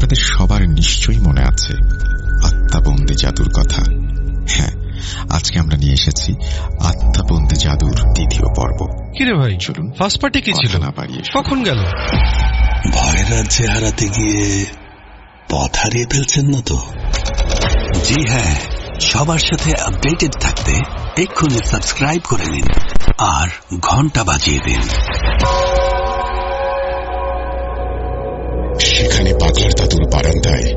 আপনাদের সবার নিশ্চয়ই মনে আছে আত্মাবন্দী জাদুর কথা। হ্যাঁ, আজকে আমরা নিয়ে এসেছি আত্মাবন্দী জাদুর দ্বিতীয় পর্ব। কিরে ভাই, চলুন ফার্স্ট পার্টি কি ছিল না পারিয়ে কখন গেল? ভয়ের রাজ্যে হারাতে গিয়ে পথ হারিয়ে ফেলছেন না তো? জি হ্যাঁ, সবার সাথে আপডেটেড থাকতে এক্ষুনি সাবস্ক্রাইব করে নিন আর ঘন্টা বাজিয়ে দিন। সেখানে পাগলার দাদুর বারান্দায়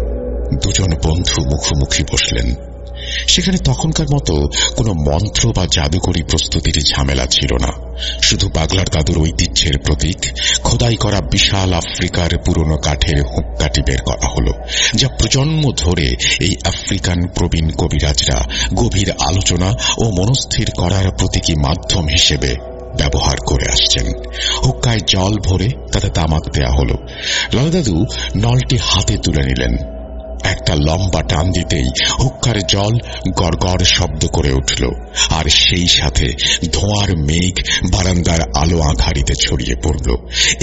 দুজন বন্ধু মুখোমুখি বসলেন। সেখানে তখনকার মতো কোনো মন্ত্র বা জাদুকরী প্রস্তুতির ঝামেলা ছিল না। শুধু পাগলার দাদুর ঐতিহ্যের প্রতীক খোদাই করা বিশাল আফ্রিকার পুরনো কাঠের হুক্কাটি বের করা হলো, যা প্রজন্ম ধরে এই আফ্রিকান প্রবীণ কবিরাজরা গভীর আলোচনা ও মনস্থির করার প্রতীকী মাধ্যম হিসেবে ব্যবহার করে আসছেন। হুক্কায় জল ভরে তাতে তামাক দেয়া হলো। লালদাদু নলটি হাতে তুলে নিলেন। একটা লম্বা টান দিতেই হুক্কার জল গড়গড় শব্দ করে উঠল, আর সেই সাথে ধোঁয়ার মেঘ বারান্দার আলো আঁধারিতে ছড়িয়ে পড়ল।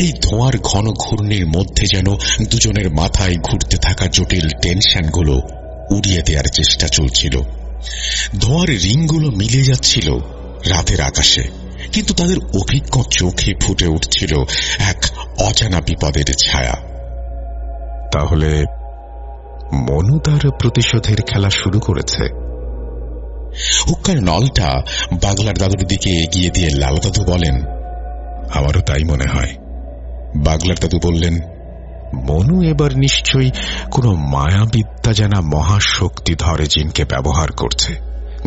এই ধোঁয়ার ঘন ঘূর্ণির মধ্যে যেন দুজনের মাথায় ঘুরতে থাকা জটিল টেনশনগুলো উড়িয়ে দেওয়ার চেষ্টা চলছিল। ধোঁয়ার রিংগুলো মিলে যাচ্ছিল রাতের আকাশে, কিন্তু তাদের অভিজ্ঞ চোখে ফুটে উঠছিল এক অজানা বিপদের ছায়া। তাহলে মনু তার প্রতিশোধের খেলা শুরু করেছে। হুক্কার নলটা বাগলার দাদুর দিকে এগিয়ে দিয়ে লাল দাদু বলেন, আমারও তাই মনে হয়। বাগলার দাদু বললেন, মনু এবার নিশ্চয়ই কোনো মায়াবিদ্যা জানা মহাশক্তিধর জিনকে ব্যবহার করছে,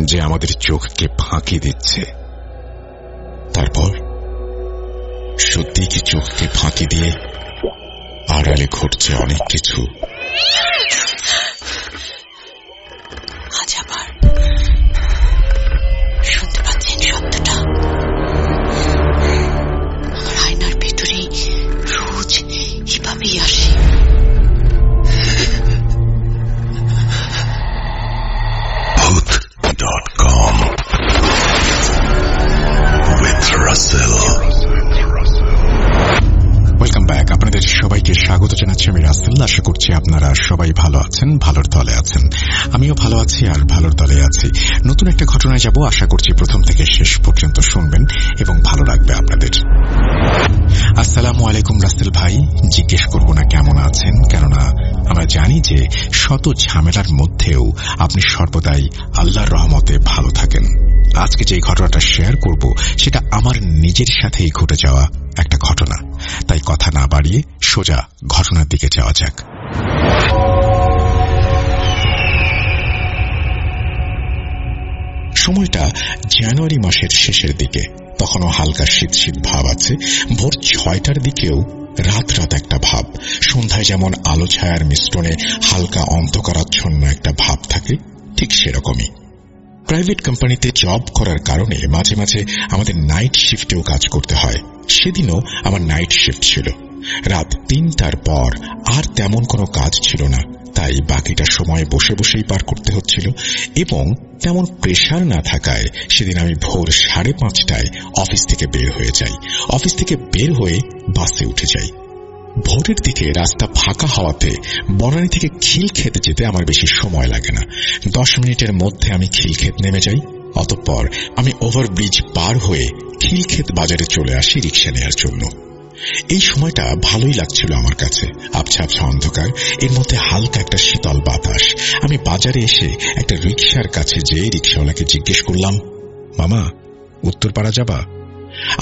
যে আমাদের চোখকে ফাঁকি দিচ্ছে। তারপর সত্যি কি চোখকে ফাঁকি দিয়ে আড়ালে ঘটছে অনেক কিছু? আজ আবার শুনতে পাচ্ছেন শব্দটা? আমার আয়নার ভেতরে রোজ এভাবেই আসে। Bhoot.com with Russell. Welcome back. আপনাদের সবাইকে স্বাগত জানাচ্ছি আমি রাসেল। আশা করছি আপনারা সবাই ভালো আছেন, ভালোর দলে আছেন। আমিও ভালো আছি আর ভালোর দলে আছি। নতুন একটা ঘটনায় যাব, আশা করছি প্রথম থেকে শেষ পর্যন্ত শুনবেন এবং ভালো লাগবে আপনাদের। আসসালামু আলাইকুম রাসেল ভাই। জিজ্ঞেস করব না কেমন আছেন, কেননা আমরা জানি যে শত ঝামেলার মধ্যেও আপনি সর্বদাই আল্লাহর রহমতে ভালো থাকেন। আজকে যে ঘটনাটা শেয়ার করব সেটা আমার নিজের সাথেই ঘটে যাওয়া একটা ঘটনা, তাই কথা না বাড়িয়ে সোজা ঘটনার দিকে যাওয়া যাক। সময়টা জানুয়ারি মাসের শেষের দিকে। তখনও হালকা শীত শীত ভাব আছে। ভোর 6টার দিকেও রাত রাত একটা ভাব। সন্ধ্যায় যেমন আলো ছায়ার মিশ্রণে হালকা অন্ধকারাচ্ছন্ন একটা ভাব থাকে, ঠিক সেরকমই। প্রাইভেট কোম্পানিতে জব করার কারণে মাঝে মাঝে আমাদের নাইট শিফটেও কাজ করতে হয়। সেদিনও আমার নাইট শিফট ছিল। রাত 3টার পর আর তেমন কোনো কাজ ছিল না, তাই বাকিটা সময় বসে বসেই পার করতে হচ্ছিল। এবং তেমন প্রেশার না থাকায় সেদিন আমি ভোর 5:30টায় অফিস থেকে বের হয়ে যাই। অফিস থেকে বের হয়ে বাসে উঠে যাই। ভোরের দিকে রাস্তা ফাঁকা হওয়াতে বনানী থেকে খিলক্ষেত যেতে আমার বেশি সময় লাগে না। 10 মিনিটের মধ্যে আমি খিলক্ষেত নেমে যাই। অতঃপর আমি ওভারব্রিজ পার হয়ে খিলক্ষেত বাজারে চলে আসি রিক্সা নেওয়ার জন্য। এই সময়টা ভালোই লাগছিল আমার কাছে। আবছা আবছা অন্ধকার, এর মধ্যে হালকা একটা শীতল বাতাস। আমি বাজারে এসে একটা রিক্সার কাছে যেয়ে রিক্সাওয়ালাকে জিজ্ঞেস করলাম, মামা, উত্তরপাড়া যাবা?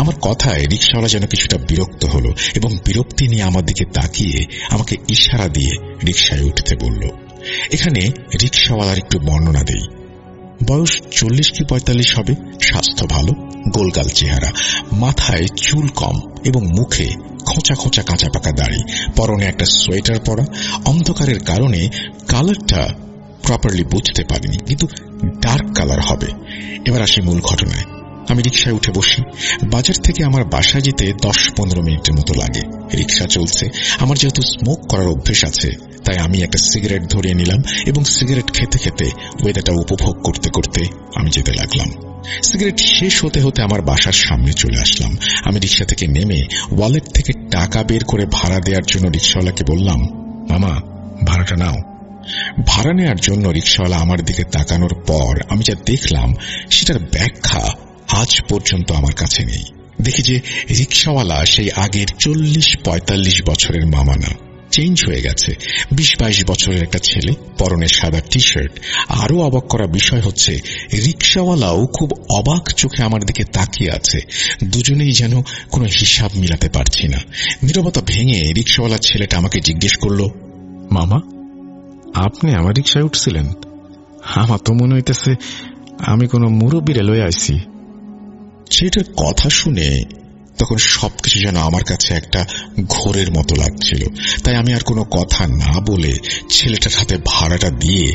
আমার কথায় রিক্সাওয়ালা যেন কিছুটা বিরক্ত হলো এবং বিরক্তি নিয়ে আমার দিকে তাকিয়ে আমাকে ইশারা দিয়ে রিক্সায় উঠতে বলল। এখানে রিক্সাওয়ালার একটু বর্ণনা দেই। বয়স 40 কি 45 হবে। স্বাস্থ্য ভালো, গোলগাল চেহারা, মাথায় চুল কম এবং মুখে খোঁচা খোঁচা কাঁচা পাকা দাড়ি, পরনে একটা সোয়েটার পরা। অন্ধকারের কারণে কালারটা প্রপারলি বুঝতে পারিনি, কিন্তু ডার্ক কালার হবে। এবার আসি মূল ঘটনায়। আমি রিক্সায় উঠে বসি। বাজার থেকে আমার বাসায় যেতে 10-15 মিনিটের মতো লাগে। রিক্সা চলছে। আমার যেহেতু স্মোক করার অভ্যেস আছে, তাই আমি একটা সিগারেট ধরিয়ে নিলাম এবং সিগারেট খেতে খেতে ওয়েদারটা উপভোগ করতে করতে আমি যেতে লাগলাম। সিগারেট শেষ হতে হতে আমার বাসার সামনে চলে আসলাম। আমি রিক্সা থেকে নেমে ওয়ালেট থেকে টাকা বের করে ভাড়া দেওয়ার জন্য রিক্সাওয়ালাকে বললাম, মামা, ভাড়াটা নাও। ভাড়া নেওয়ার জন্য রিকশাওয়ালা আমার দিকে তাকানোর পর আমি যা দেখলাম সেটার ব্যাখ্যা আজ পর্যন্ত আমার কাছে নেই। দেখি যে রিকশাওয়ালা সেই আগের 40-45 বছরের মামা না, চেঞ্জ হয়ে গেছে। 20-22 বছরের একটা ছেলে, পরনে সাদা টি শার্ট। আরো অবাক করা বিষয় হচ্ছে রিকশাওয়ালাও খুব অবাক চোখে আমার দিকে তাকিয়ে আছে। দুজনেই যেন কোনো হিসাব মিলাতে পারছি না। নীরবতা ভেঙে রিকশাওয়ালা ছেলেটা আমাকে জিজ্ঞেস করল, মামা, আপনি আমার রিকশায় উঠছিলেন? আমার তো মনে হইতেছে আমি কোনো মুরব্বীরে লয়ে আইছি। ছেলেটার কথা শুনে তখন সবকিছু যেন আমার কাছে একটা ঘোরের মতো লাগছিল। তাই আমি আর কোনো কথা না বলে ছেলেটার হাতে ভাড়াটা দিয়ে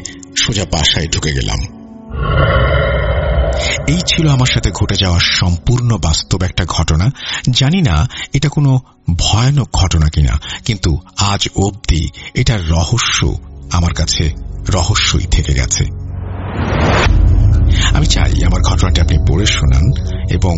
সোজা বাসায় ঢুকে গেলাম। এই ছিল আমার সাথে ঘটে যাওয়া সম্পূর্ণ বাস্তব একটা ঘটনা। জানি না এটা কোনো ভয়ানক ঘটনা কিনা, কিন্তু আজ অবধি এটার রহস্য আমার কাছে রহস্যই থেকে গেছে। আমি চাই আমার ঘটনাটি আপনি পড়ে শোনান এবং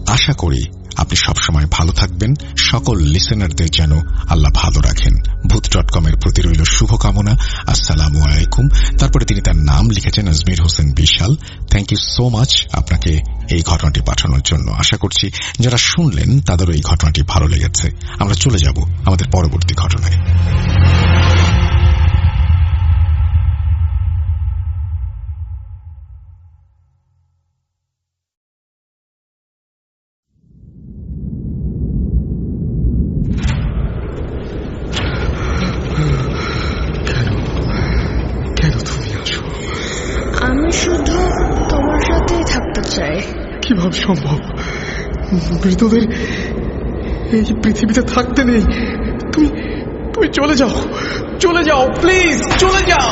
আশা করি আপনি সবসময় ভালো থাকবেন। সকল লিসেনারদের যেন আল্লাহ ভালো রাখেন। ভূত.com এর প্রতি রইল শুভকামনা। আসসালামু আলাইকুম। তারপরে তিনি তার নাম লিখেছেন আজমির হোসেন বিশাল। থ্যাংক ইউ সো মাচ আপনাকে এই ঘটনাটি পাঠানোর জন্য। আশা করছি যারা শুনলেন তাদেরও এই ঘটনাটি ভালো লেগেছে। আমরা চলে যাব আমাদের পরবর্তী ঘটনায়। আমি শুধু তোমার সাথেই থাকতে চাই। কিভাবে সম্ভব? মৃতদের এই পৃথিবীতে থাকতে নেই। তুমি তুমি চলে যাও, চলে যাও, প্লিজ চলে যাও।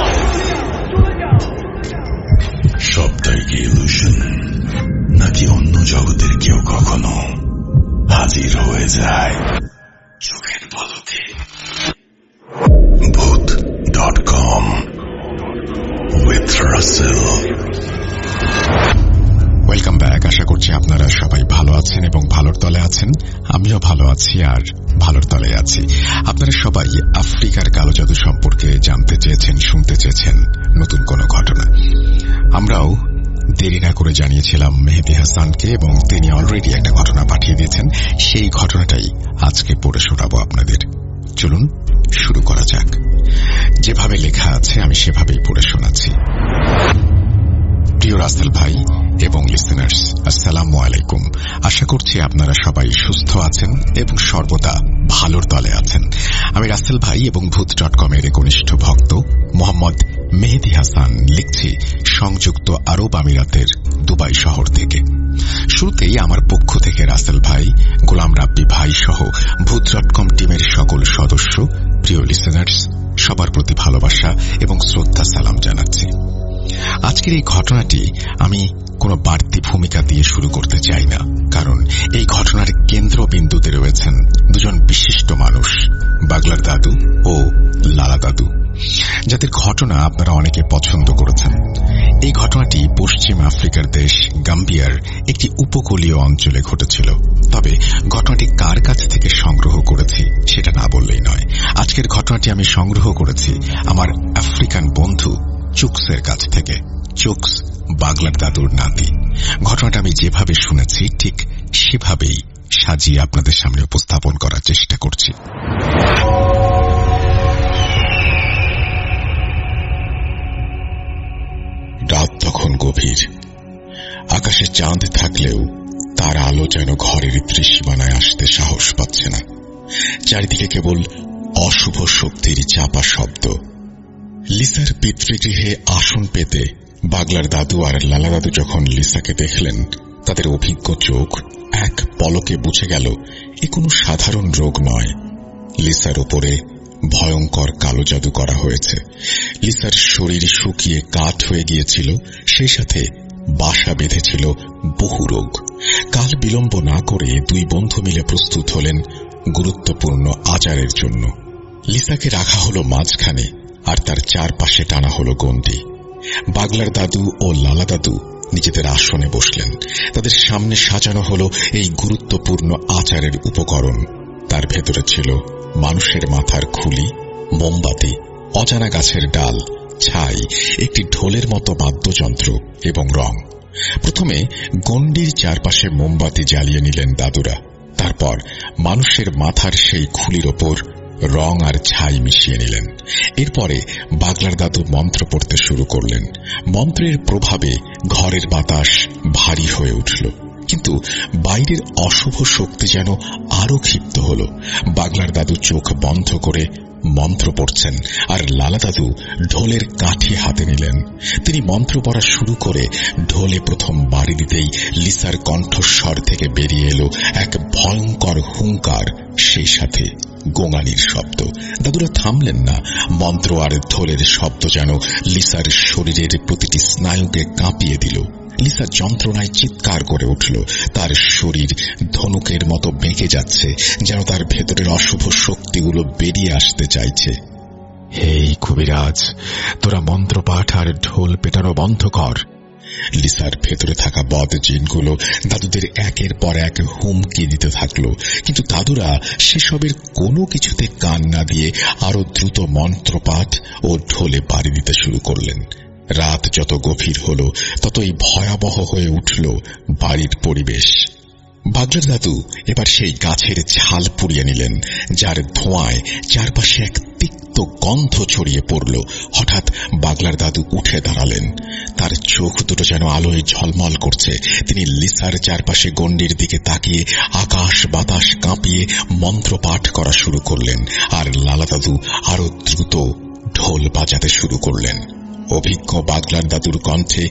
সবটাই কি ইলুশন, নাকি অন্য জগতের কেউ কখনো হাজির হয়ে যায় চোখের পলকে? ভূত.com with Russell। Welcome back. আশা করছি আপনারা সবাই ভালো আছেন এবং ভালোর তলে আছেন। আমিও ভালো আছি আর ভালোর তলে আছি। আপনারা সবাই আফ্রিকার কালো জাদু সম্পর্কে জানতে চেয়েছেন, শুনতে চেয়েছেন নতুন কোনো ঘটনা। আমরাও দেরি না করে জানিয়েছিলাম মেহেদী হাসানকে এবং তিনি অলরেডি একটা ঘটনা পাঠিয়ে দিয়েছেন। সেই ঘটনাটাই আজকে পড়ে শোনাবো আপনাদের। চলুন শুরু করা যাক। যেভাবে লেখা আছে আমি সেভাবেই পড়ে শোনাচ্ছি। প্রিয় রাসেল ভাই এবং লিসেনার্স, আসসালামু আলাইকুম। আশা করছি আপনারা সবাই সুস্থ আছেন এবং সর্বদা ভালোর তলে আছেন। আমি রাসেল ভাই এবং ভূত.com এর ঘনিষ্ঠ ভক্ত মোহাম্মদ মেহেদী হাসান লিখছি সংযুক্ত আরব আমিরাতের দুবাই শহর থেকে। শুরুতেই আমার পক্ষ থেকে রাসেল ভাই, গোলাম রাব্বি ভাই সহ ভূত.com টিমের সকল সদস্য, প্রিয় লিসেনার্স, সবার প্রতি ভালোবাসা এবং শ্রদ্ধা সালাম জানাচ্ছি। আজকের এই ঘটনাটি আমি কোনো বাড়তি ভূমিকা দিয়ে শুরু করতে চাই না, কারণ এই ঘটনার কেন্দ্রবিন্দুতে রয়েছেন দুজন বিশিষ্ট মানুষ, বাগলার দাদু ও লালা দাদু, যাদের ঘটনা আপনারা অনেকে পছন্দ করেছেন। এই ঘটনাটি পশ্চিম আফ্রিকার দেশ গাম্বিয়ার একটি উপকূলীয় অঞ্চলে ঘটেছিল। তবে ঘটনাটি কার কাছ থেকে সংগ্রহ করেছি সেটা না বললেই নয়। আজকের ঘটনাটি আমি সংগ্রহ করেছি আমার আফ্রিকান বন্ধু চুকসের কাছ থেকে। চুকস বাগলার দাদুর নাতি। ঘটনাটা আমি যেভাবে শুনেছি ঠিক সেভাবেই সাজিয়ে আপনাদের সামনে উপস্থাপন করার চেষ্টা করছি। রাত তখন গভীর। আকাশে চাঁদ থাকলেও তার আলো যেন ঘরের ত্রিসীমানায় আসতে সাহস পাচ্ছে না। চারিদিকে কেবল অশুভ শক্তির চাপা শব্দ। লিসার পিতৃগৃহে আসন পেতে বাগলার দাদু আর লালা দাদু যখন লিসাকে দেখলেন, তাদের অভিজ্ঞ চোখ এক পলকে বুঝে গেল এ কোনো সাধারণ রোগ নয়। লিসার উপরে ভয়ঙ্কর কালো জাদু করা হয়েছে। লিসার শরীর শুকিয়ে কাঠ হয়ে গিয়েছিল, সেই সাথে বাসা বেঁধেছিল বহু রোগ। কাল বিলম্ব না করে দুই বন্ধু মিলে প্রস্তুত হলেন গুরুত্বপূর্ণ আচারের জন্য। লিসাকে রাখা হলো মাঝখানে আর তার চারপাশে টানা হলো গণ্ডি। বাগলার দাদু ও লালা দাদু নিজেদের আসনে বসলেন। তাদের সামনে সাজানো হলো এই গুরুত্বপূর্ণ আচারের উপকরণ। তার ভেতরে ছিল মানুষের মাথার খুলি, মোমবাতি, অজানা গাছের ডাল, ছাই, একটি ঢোলের মতো বাদ্যযন্ত্র এবং রং। প্রথমে গণ্ডির চারপাশে মোমবাতি জ্বালিয়ে নিলেন দাদুরা। তারপর মানুষের মাথার সেই খুলির ওপর রং আর ছাই মিশিয়ে নিলেন। এরপরে বাগলার দাদু মন্ত্র পড়তে শুরু করলেন। মন্ত্রের প্রভাবে ঘরের বাতাস ভারী হয়ে উঠল, কিন্তু বাইরের অশুভ শক্তি যেন আরো ক্ষিপ্ত হল। বাগলার দাদু চোখ বন্ধ করে মন্ত্র পড়ছেন, আর লালা দাদু ঢোলের কাঠি হাতে নিলেন। তিনি মন্ত্র পড়া শুরু করে ঢোলে প্রথম বাড়ি দিতেই লিসার কণ্ঠস্বর থেকে বেরিয়ে এলো এক ভয়ঙ্কর হুঙ্কার, সেই সাথে গোঙানির শব্দ। দাদুরা থামলেন না। মন্ত্র আর ঢোলের শব্দ যেন লিসার শরীরের প্রতিটি স্নায়ুকে কাঁপিয়ে দিল। লিসা যন্ত্রণায় চিৎকার করে উঠল। তার শরীর ধনুকের মতো বেঁকে যাচ্ছে, যেন তার ভেতরের অশুভ শক্তিগুলো বেরিয়ে আসতে চাইছে। হেই কবিরাজ, তোরা মন্ত্রপাঠ আর ঢোল পেটানো বন্ধ কর। লিসার ভেতরে থাকা বদ জিনগুলো দাদুদের একের পর এক হুমকি দিতে থাকল, কিন্তু দাদুরা সেসবের কোনো কিছুতে কান না দিয়ে আরো দ্রুত মন্ত্রপাঠ ও ঢোলে বাড়ি দিতে শুরু করলেন। রাত যত গভীর হল ততই ভয়াবহ হয়ে উঠল বাড়ির পরিবেশ। বাগলার দাদু এবার সেই গাছের ছাল পুড়িয়ে নিলেন, যার ধোঁয়ায় চারপাশে এক তিক্ত গন্ধ ছড়িয়ে পড়ল। হঠাৎ বাগলার দাদু উঠে দাঁড়ালেন। তার চোখ দুটো যেন আলোয় ঝলমল করছে। তিনি লিসার চারপাশে গণ্ডির দিকে তাকিয়ে আকাশ বাতাস কাঁপিয়ে মন্ত্রপাঠ করা শুরু করলেন, আর লালা দাদু আরো দ্রুত ঢোল বাজাতে শুরু করলেন। অভিজ্ঞ বাগলার দাদুর কণ্ঠে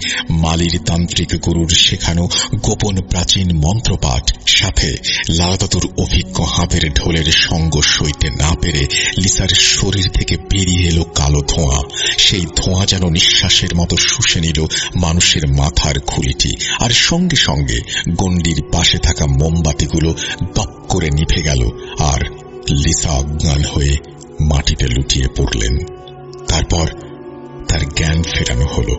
মালির তান্ত্রিক গুরুর শেখানো গোপন প্রাচীন মন্ত্রপাঠ, সাথে লালা দাদুর অভিজ্ঞ হাতের ঢোলের সঙ্গ সইতে না পেরে লিসার শরীর থেকে বেরিয়ে এলো কালো ধোঁয়া। সেই ধোঁয়া যেন নিঃশ্বাসের মতো শুষে নিল মানুষের মাথার খুলিটি, আর সঙ্গে সঙ্গে গণ্ডির পাশে থাকা মোমবাতিগুলো দপ করে নিভে গেল, আর লিসা অজ্ঞান হয়ে মাটিতে লুটিয়ে পড়লেন। তারপর তার জ্ঞান ফেরানো হল।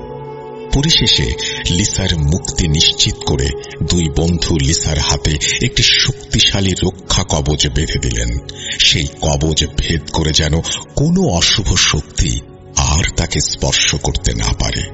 পরিশেষে লিসার মুক্তি নিশ্চিত করে দুই বন্ধু লিসার হাতে একটি শক্তিশালী রক্ষা কবচ বেঁধে দিলেন। সেই কবচ ভেদ করে যেন কোনো অশুভ শক্তি আর তাকে স্পর্শ করতে না পারে।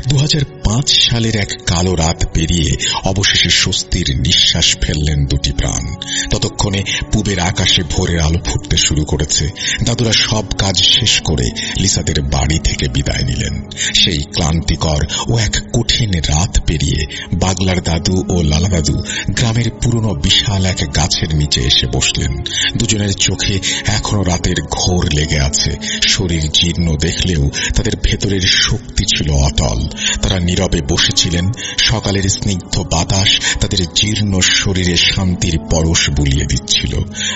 2005 সালের এক কালো রাত পেরিয়ে অবশেষে স্বস্তির নিঃশ্বাস ফেললেন দুটি প্রাণ। ততক্ষণে পূবের আকাশে ভোরের আলো ফুটতে শুরু করেছে। দাদুরা সব কাজ শেষ করে লিসাদের বাড়ি থেকে বিদায় নিলেন। সেই ক্লান্তিকর ও এক কঠিন রাত পেরিয়ে বাগলার দাদু ও লালা দাদু গ্রামের পুরনো বিশাল এক গাছের নিচে এসে বসলেন। দুজনের চোখে এখনো রাতের ঘোর লেগে আছে। শরীর জীর্ণ দেখলেও তাদের ভেতরের শক্তি ছিল অটল। তারা নীরবে বসেছিলেন। সকালের স্নিগ্ধ বাতাস তাদের জীর্ণ শরীরে শান্তির পরশ বুলিয়ে দিচ্ছিল।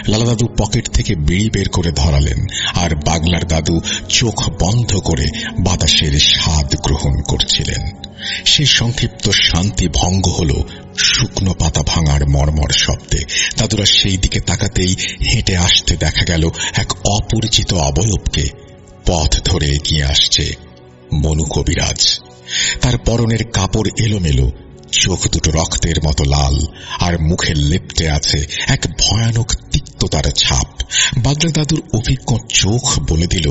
লালা দাদু পকেট থেকে বিড়ি বের করে ধরালেন, আর বাগলার দাদু চোখ বন্ধ করে বাতাসের স্বাদ গ্রহণ করছিলেন। সেই সংক্ষিপ্ত শান্তি ভঙ্গ হল শুকনো পাতা ভাঙার মর্মর শব্দে। দাদুরা সেই দিকে তাকাতেই হেঁটে আসতে দেখা গেল এক অপরিচিত অবয়বকে। পথ ধরে এগিয়ে আসছে মনু কবিরাজ। তার পরনের কাপড় এলোমেলো, চোখ দুটো রক্তের মতো লাল, আর মুখে লেপ্টে আছে এক ভয়ানক তিক্ততার ছাপ। বাগলা দাদুর অভিজ্ঞ চোখ বলে দিল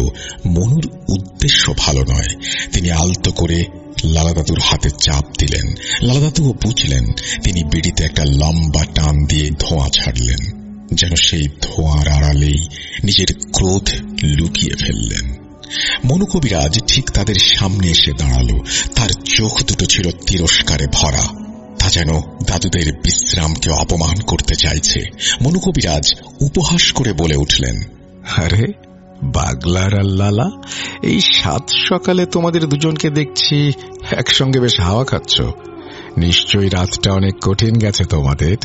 মনুর উদ্দেশ্য ভালো নয়। তিনি আলতো করে লালা দাদুর হাতে চাপ দিলেন। লালা দাদুও বুঝলেন। তিনি বিড়িতে একটা লম্বা টান দিয়ে ধোঁয়া ছাড়লেন, যেন সেই ধোঁয়ার আড়ালেই নিজের ক্রোধ লুকিয়ে ফেললেন। মনু কবিরাজ ঠিক তাদের সামনে এসে দাঁড়ালো। তার চোখ দুটো ছিল তিরস্কারে ভরা। তা যেন দাদুদের বিশ্রামকে অপমান করতে চাইছে। মনু কবিরাজ উপহাস করে বলে উঠলেন, আরে বাগলার আর লালা, এই সাত সকালে তোমাদের দুজনকে দেখছি একসঙ্গে বেশ হাওয়া খাচ্ছ। নিশ্চয়ই রাতটা অনেক কঠিন গেছে তোমাদের।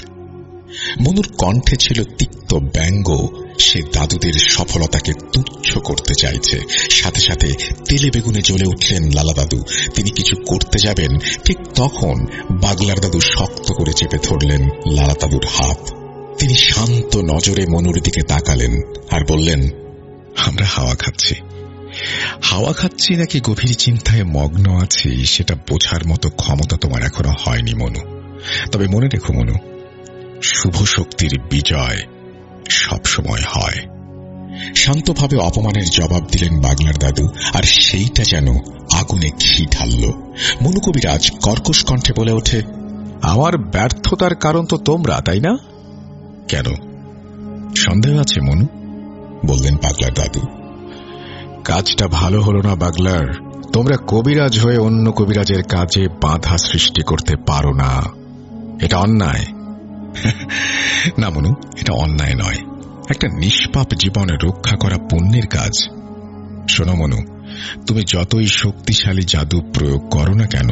মনুর কণ্ঠে ছিল তিক্ত ব্যঙ্গ। সে দাদুদের সফলতাকে তুচ্ছ করতে চাইছে। সাথে সাথে তেলে বেগুনে জ্বলে উঠলেন লালা দাদু। তিনি কিছু করতে যাবেন, ঠিক তখন বাগলার দাদু শক্ত করে চেপে ধরলেন লালা দাদুর হাত। তিনি শান্ত নজরে মনুর দিকে তাকালেন আর বললেন, আমরা হাওয়া খাচ্ছি। হাওয়া খাচ্ছি নাকি গভীর চিন্তায় মগ্ন আছি সেটা বোঝার মতো ক্ষমতা তোমার এখনো হয়নি মনু। তবে মনে রেখো মনু, শুভ শক্তির বিজয় সবসময় হয়। শান্তভাবে অপমানের জবাব দিলেন বাগলার দাদু, আর সেইটা যেন আগুনে ঘি ঢালল। মনু কবিরাজ কর্কশ কণ্ঠে বলে ওঠে, আমার ব্যর্থতার কারণ তো তোমরা, তাই না? কেন, সন্দেহ আছে মনু? বললেন বাগলার দাদু। কাজটা ভালো হলো না বাগলার। তোমরা কবিরাজ হয়ে অন্য কবিরাজের কাজে বাধা সৃষ্টি করতে পারো না। এটা অন্যায়। না মনু, এটা অন্যায় নয়, একটা নিষ্পাপ জীবন রক্ষা করা পুণ্যের কাজ। শোনো মনু, তুমি যতই শক্তিশালী জাদু প্রয়োগ করো না কেন,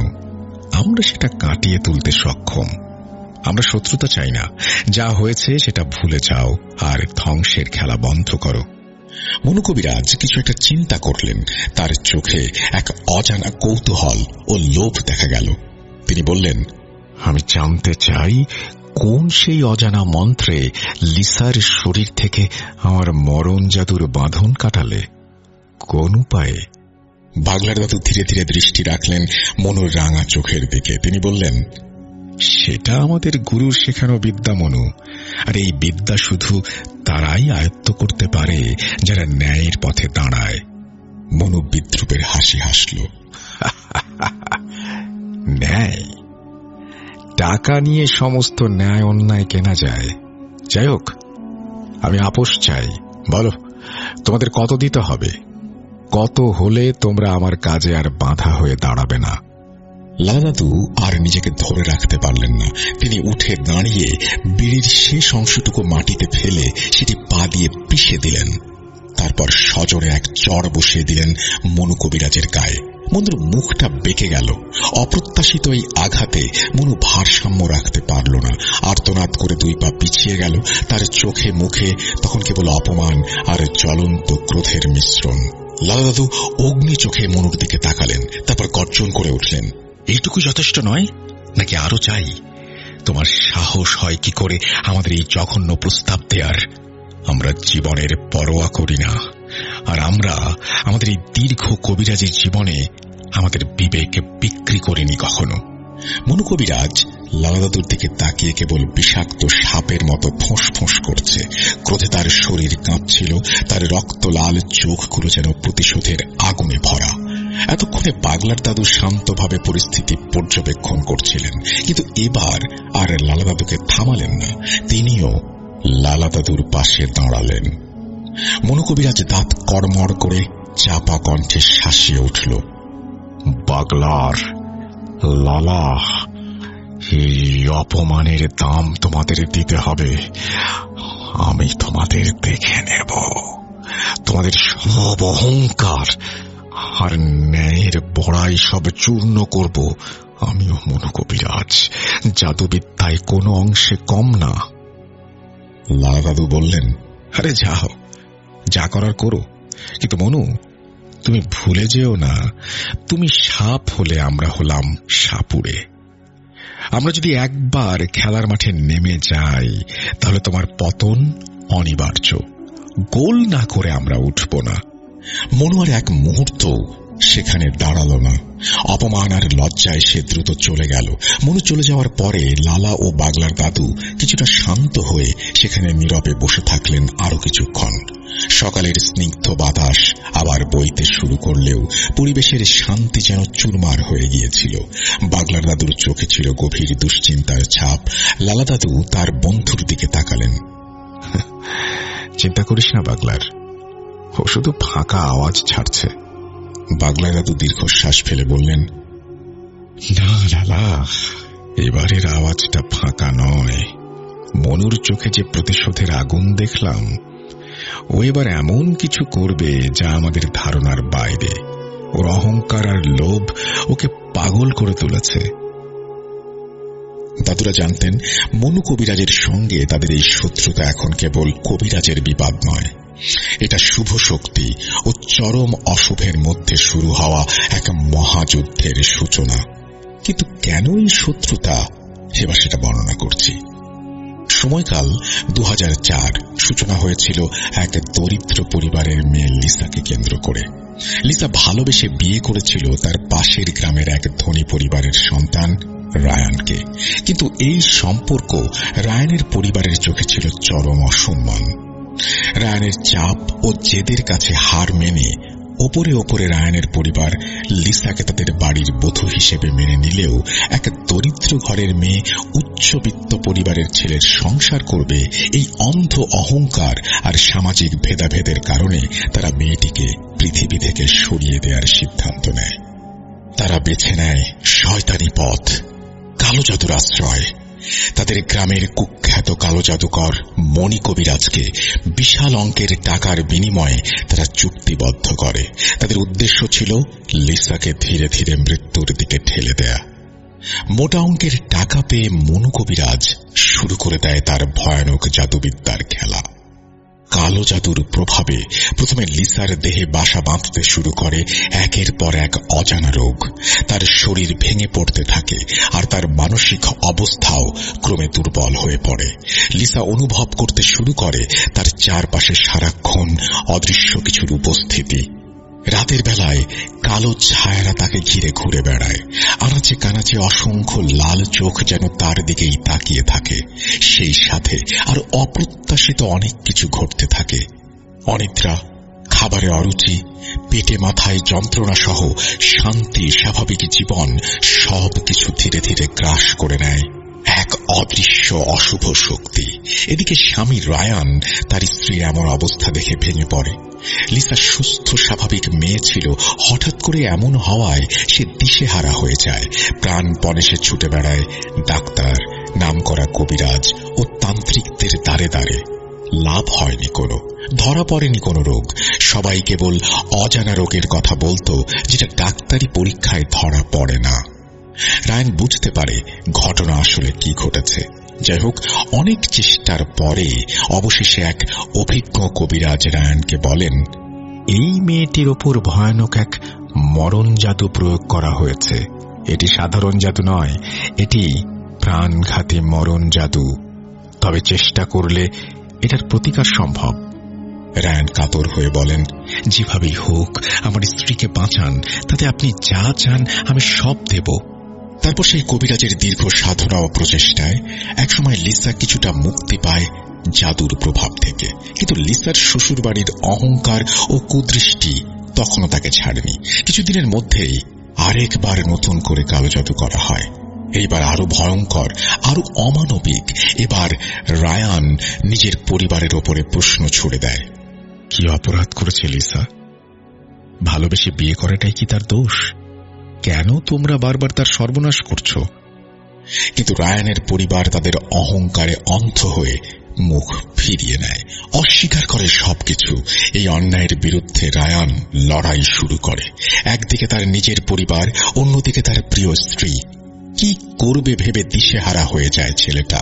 আমরা সেটা কাটিয়ে তুলতে সক্ষম। আমরা শত্রুতা চাই না। যা হয়েছে সেটা ভুলে যাও আর ধ্বংসের খেলা বন্ধ করো। মনু কবিরাজ কিছু একটা চিন্তা করলেন। তার চোখে এক অজানা কৌতূহল ও লোভ দেখা গেল। তিনি বললেন, আমি জানতে চাই কোন সেই অজানা মন্ত্রে লিসার শরীর থেকে আমার মরণ জাদুর বাঁধন কাটালে? কোন উপায়ে? বাগলার দাদু ধীরে ধীরে দৃষ্টি রাখলেন মনুর রাঙা চোখের দিকে। তিনি বললেন, সেটা আমাদের গুরুর শেখানো বিদ্যা মনু, আর এই বিদ্যা শুধু তারাই আয়ত্ত করতে পারে যারা ন্যায়ের পথে দাঁড়ায়। মনু বিদ্রুপের হাসি হাসল। ন্যায়? টাকা নিয়ে সমস্ত ন্যায় অন্যায় কেনা যায়। যাই হোক, আমি আপোষ চাই। বলো, তোমাদের কত দিতে হবে? কত হলে তোমরা আমার কাজে আর বাধা হয়ে দাঁড়াবে না? লালা দাদু আর নিজেকে ধরে রাখতে পারলেন না। তিনি উঠে দাঁড়িয়ে বিড়ির শেষ অংশটুকু মাটিতে ফেলে সেটি পা দিয়ে পিষে দিলেন। তারপর সজোরে এক চড় বসিয়ে দিলেন মনু কবিরাজের গায়ে। মনুর মুখটা বেঁকে গেল। অপ্রত্যাশিত এই আঘাতে মনু ভারসাম্য রাখতে পারল না। আর্তনাদ করে 2 পা পিছিয়ে গেল। তার চোখে মুখে তখন কেবল অপমান আর জ্বলন্ত ক্রোধের মিশ্রণ। লালা দাদু অগ্নি চোখে মনুর দিকে তাকালেন, তারপর গর্জন করে উঠলেন, এইটুকু যথেষ্ট নয় নাকি আরো চাই? তোমার সাহস হয় কি করে আমাদের এই জঘন্য প্রস্তাব দেয়ার? আমরা জীবনের পরোয়া করি না, আর আমরা আমাদের এই দীর্ঘ কবিরাজের জীবনে আমাদের বিবেক বিক্রি করিনি কখনো। মনু কবিরাজ লালা দাদুর দিকে তাকিয়ে কেবল বিষাক্ত সাপের মতো ফোঁস ফোঁস করছে। ক্রোধে তার শরীর কাঁপছিল। তার রক্ত লাল চোখগুলো যেন প্রতিশোধের আগুনে ভরা। এতক্ষণে বাগলার দাদু শান্তভাবে পরিস্থিতি পর্যবেক্ষণ করছিলেন, কিন্তু এবার আর লালা দাদুকে থামালেন না। তিনিও লালা দাদুর পাশে দাঁড়ালেন। মনু কবিরাজ দাঁত কড়মড় করে চাপা কণ্ঠে শাসিয়ে উঠল, বাগলার, লালা, এই অপমানের দাম তোমাদের দিতে হবে। আমি তোমাদের দেখে নেব। তোমাদের সব অহংকার আর ন্যায়ের বড়াই সব চূর্ণ করব। আমিও মনু কবিরাজ, জাদুবিদ্যায় কোনো অংশে কম না। লালা দাদু বললেন, আরে যাও, যা করার করো, কিন্তু মনু, তুমি ভুলে যেও না, তুমি সাপ হলে আমরা হলাম সাপুড়ে। আমরা যদি একবার খেলার মাঠে নেমে যাই তাহলে তোমার পতন অনিবার্য। গোল না করে আমরা উঠব না। মনু আর এক মুহূর্ত সেখানে দাঁড়াল না। অপমান আর লজ্জায় সে দ্রুত চলে গেল। মনু চলে যাওয়ার পরে লালা ও বাগলার দাদু কিছুটা শান্ত হয়ে সেখানে নীরবে বসে থাকলেন আরো কিছুক্ষণ। সকালের স্নিগ্ধ বাতাস আবার বইতে শুরু করলেও পরিবেশের শান্তি যেন চুরমার হয়ে গিয়েছিল। বাগলার দাদুর চোখে ছিল গভীর দুশ্চিন্তার ছাপ। লালা দাদু তার বন্ধুর দিকে তাকালেন। চিন্তা করিস না বাগলার, ও শুধু ফাঁকা আওয়াজ ছাড়ছে। বাগলার দাদু দীর্ঘশ্বাস ফেলে বললেন, না লালা, এবারের আওয়াজটা ফাঁকা নয়। মনুর চোখে যে প্রতিশোধের আগুন দেখলাম, ও এবার এমন কিছু করবে যা আমাদের ধারণার বাইরে। ওর অহংকার আর লোভ ওকে পাগল করে তুলেছে। দাদুরা জানতেন মনু কবিরাজের সঙ্গে তাদের এই শত্রুতা এখন কেবল কবিরাজের বিবাদ নয়, এটা শুভ শক্তি ও চরম অশুভের মধ্যে শুরু হওয়া এক মহাযুদ্ধের সূচনা। কিন্তু কেন এই শত্রুতা, এবার সেটা বর্ণনা করছি। সময়কাল 2004। সূচনা হয়েছিল এক দরিদ্র পরিবারের মেয়ে লিসাকে কেন্দ্র করে। লিসা ভালোবেসে বিয়ে করেছিল তার পাশের গ্রামের এক ধনী পরিবারের সন্তান রায়ানকে। কিন্তু এই সম্পর্ক রায়ানের পরিবারের চোখে ছিল চরম অসম্মান। রায়ানের চাপ ও জেদের কাছে হার মেনে ওপরে ওপরে রায়ানের পরিবার লিসাকে তাদের বাড়ির বধূ হিসেবে মেনে নিলেও এক দরিদ্র ঘরের মেয়ে উচ্চবিত্ত পরিবারের ছেলের সংসার করবে এই অন্ধ অহংকার আর সামাজিক ভেদাভেদের কারণে তারা মেয়েটিকে পৃথিবী থেকে সরিয়ে দেওয়ার সিদ্ধান্ত নেয়। তারা বেছে নেয় শয়তানি পথ, কালো জাদুর আশ্রয়। তাদের গ্রামের কুখ্যাত কালো জাদুকর মণি কবিরাজকে বিশাল অঙ্কের টাকার বিনিময়ে তারা চুক্তিবদ্ধ করে। তাদের উদ্দেশ্য ছিল লিসাকে ধীরে ধীরে মৃত্যুর দিকে ঠেলে দেয়া। মোটা অঙ্কের টাকা পেয়ে মনু কবিরাজ শুরু করে দেয় তার ভয়ানক জাদুবিদ্যার খেলা। কালো জাদুর প্রভাবে প্রথমে লিসার দেহে বাসা বাঁধতে শুরু করে একের পর এক অজানা রোগ। তার শরীর ভেঙে পড়তে থাকে আর তার মানসিক অবস্থাও ক্রমে দুর্বল হয়ে পড়ে। লিসা অনুভব করতে শুরু করে তার চারপাশে সারাক্ষণ অদৃশ্য কিছুর উপস্থিতি। রাতের বেলায় কালো ছায়ারা তাকে ঘিরে ঘুরে বেড়ায়। আনাচে কানাচে অসংখ্য লাল চোখ যেন তার দিকেই তাকিয়ে থাকে। সেই সাথে আর অপ্রত্যাশিত অনেক কিছু ঘটতে থাকে। অনিদ্রা, খাবারে অরুচি, পেটে মাথায় যন্ত্রণা সহ শান্তি, স্বাভাবিক জীবন সবকিছু ধীরে ধীরে গ্রাস করে নেয় এক অদৃশ্য অশুভ শক্তি। এদিকে স্বামী রায়ান তার স্ত্রীর এমন অবস্থা দেখে ভেঙে পড়ে। লিসা সুস্থ স্বাভাবিক মেয়ে ছিল, হঠাৎ করে এমন হওয়ায় সে দিশেহারা হয়ে যায়। প্রাণপণে সে ছুটে বেড়ায় ডাক্তার, নামকরা কবিরাজ ও তান্ত্রিকদের দ্বারে দ্বারে। লাভ হয়নি কোনো, ধরা পড়েনি কোনো রোগ। সবাই কেবল অজানা রোগের কথা বলতো, যেটা ডাক্তারি পরীক্ষায় ধরা পড়ে না। রায়ান বুঝতে পারে ঘটনা আসলে কি ঘটেছে। যাই হোক, অনেক চেষ্টার পরে অবশেষে এক অভিজ্ঞ কবিরাজ রায়ানকে বলেন, এই মেয়েটির ওপর ভয়ানক এক মরণ জাদু প্রয়োগ করা হয়েছে। এটি সাধারণ জাদু নয়, এটি প্রাণঘাতী মরণ জাদু। তবে চেষ্টা করলে এটার প্রতিকার সম্ভব। রায়ান কাতর হয়ে বলেন, যেভাবেই হোক আমার স্ত্রীকে বাঁচান, তাতে আপনি যা চান আমি সব দেব। তারপর সেই কবিরাজের দীর্ঘ সাধনা ও প্রচেষ্টায় একসময় লিসা কিছুটা মুক্তি পায় জাদুর প্রভাব থেকে। কিন্তু লিসার শ্বশুরবাড়ির অহংকার ও কুদৃষ্টি তখনও তাকে ছাড়েনি। কিছুদিনের মধ্যেই আরেকবার নতুন করে কালো জাদু করা হয়। এইবার আরো ভয়ঙ্কর, আরো অমানবিক। এবার রায়ান নিজের পরিবারের ওপরে প্রশ্ন ছুড়ে দেয়, কি অপরাধ করেছে লিসা? ভালোবেসে বিয়ে করাটাই কি তার দোষ? কেন তোমরা বারবার তার সর্বনাশ করছো? কিন্তু রায়ানের পরিবার তাদের অহংকারে অন্ধ হয়ে মুখ ফিরিয়ে নেয়, অস্বীকার করে সবকিছু। এই অন্যায়ের বিরুদ্ধে রায়ান লড়াই শুরু করে। একদিকে তার নিজের পরিবার, অন্যদিকে তার প্রিয় স্ত্রী। কি করবে ভেবে দিশেহারা হয়ে যায় ছেলেটা।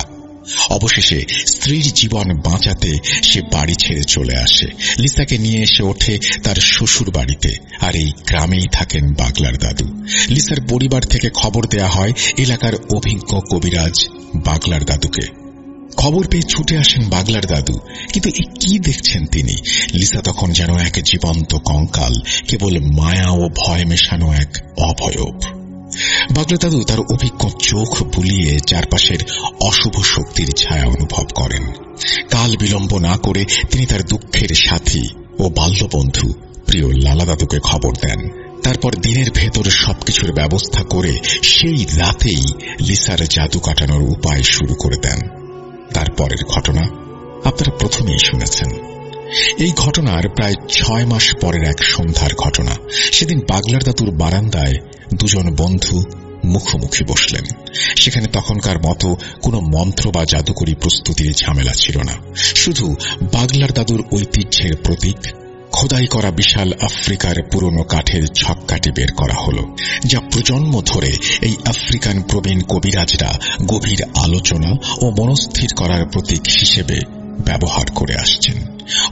অবশেষে স্ত্রীর জীবন বাঁচাতে সে বাড়ি ছেড়ে চলে আসে। লিসাকে নিয়ে এসে ওঠে তার শ্বশুর বাড়িতে, আর এই গ্রামেই থাকেন বাগলার দাদু। লিসার পরিবার থেকে খবর দেয়া হয় এলাকার অভিজ্ঞ কবিরাজ বাগলার দাদুকে। খবর পেয়ে ছুটে আসেন বাগলার দাদু। কিন্তু কি দেখছেন তিনি? লিসা তখন যেন এক জীবন্ত কঙ্কাল, কেবল মায়া ও ভয় মেশানো এক অবয়ব। বাগলা দাদু তার অভিজ্ঞ চোখ বুলিয়ে চারপাশের অশুভ শক্তির ছায়া অনুভব করেন। কাল বিলম্ব না করে তিনি তার দুঃখের সাথী ও বাল্যবন্ধু প্রিয় লালা দাদুকে খবর দেন। তারপর দিনের ভেতর সবকিছুর ব্যবস্থা করে সেই রাতেই লিসার জাদু কাটানোর উপায় শুরু করে দেন। তারপরের ঘটনা আপনারা প্রথমেই শুনেছেন। এই ঘটনার প্রায় 6 মাস পরের এক সন্ধ্যার ঘটনা। সেদিন বাগলার দাদুর বারান্দায় দুজন বন্ধু মুখোমুখি বসলেন। সেখানে তখনকার মতো কোনো মন্ত্র বা জাদুকরি প্রস্তুতির ঝামেলা ছিল না। শুধু বাগলার দাদুর ঐতিহ্যের প্রতীক খোদাই করা বিশাল আফ্রিকার পুরনো কাঠের ছককাঠি বের করা হল, যা প্রজন্ম ধরে এই আফ্রিকান প্রবীণ কবিরাজরা গভীর আলোচনা ও মনস্থির করার প্রতীক হিসেবে ব্যবহার করে আসছেন।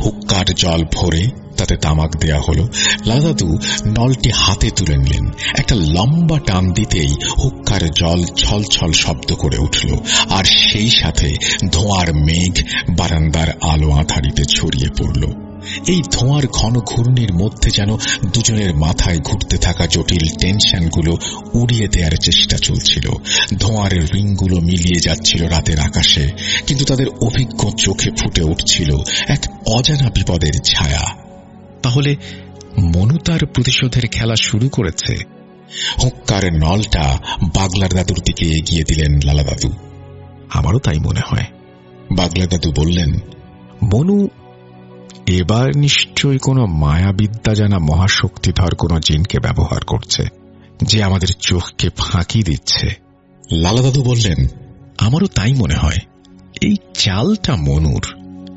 হুক্কার জল ভরে তাতে তামাক দেয়া হল। লাদাদু নলটি হাতে তুলে নিলেন। একটা লম্বা টান দিতেই হুক্কার জল ছলছল শব্দ করে উঠল, আর সেই সাথে ধোঁয়ার মেঘ বারান্দার আলো আঁধারিতে ছড়িয়ে পড়ল। এই ধোঁয়ার ঘন ঘূর্ণির মধ্যে যেন দুজনের মাথায় ঘুরতে থাকা জটিল টেনশনগুলো উড়িয়ে দেওয়ার চেষ্টা চলছিল। ধোঁয়ার রিংগুলো মিলিয়ে যাচ্ছিল রাতের আকাশে, কিন্তু তাদের অভিজ্ঞ চোখে ফুটে উঠছিল এক অজানা বিপদের ছায়া। তাহলে মনু তার প্রতিশোধের খেলা শুরু করেছে। হুক্কার নলটা বাগলার দাদুর দিকে এগিয়ে দিলেন লালা দাদু। আমারও তাই মনে হয়। বাগলা দাদু বললেন, মনু এবার নিশ্চয়ই কোনো মায়াবিদ্যা জানা মহাশক্তিধর কোনো জিনকে ব্যবহার করছে, যে আমাদের চোখকে ফাঁকি দিচ্ছে। লালা দাদু বললেন, আমারও তাই মনে হয়। এই চালটা মনুর,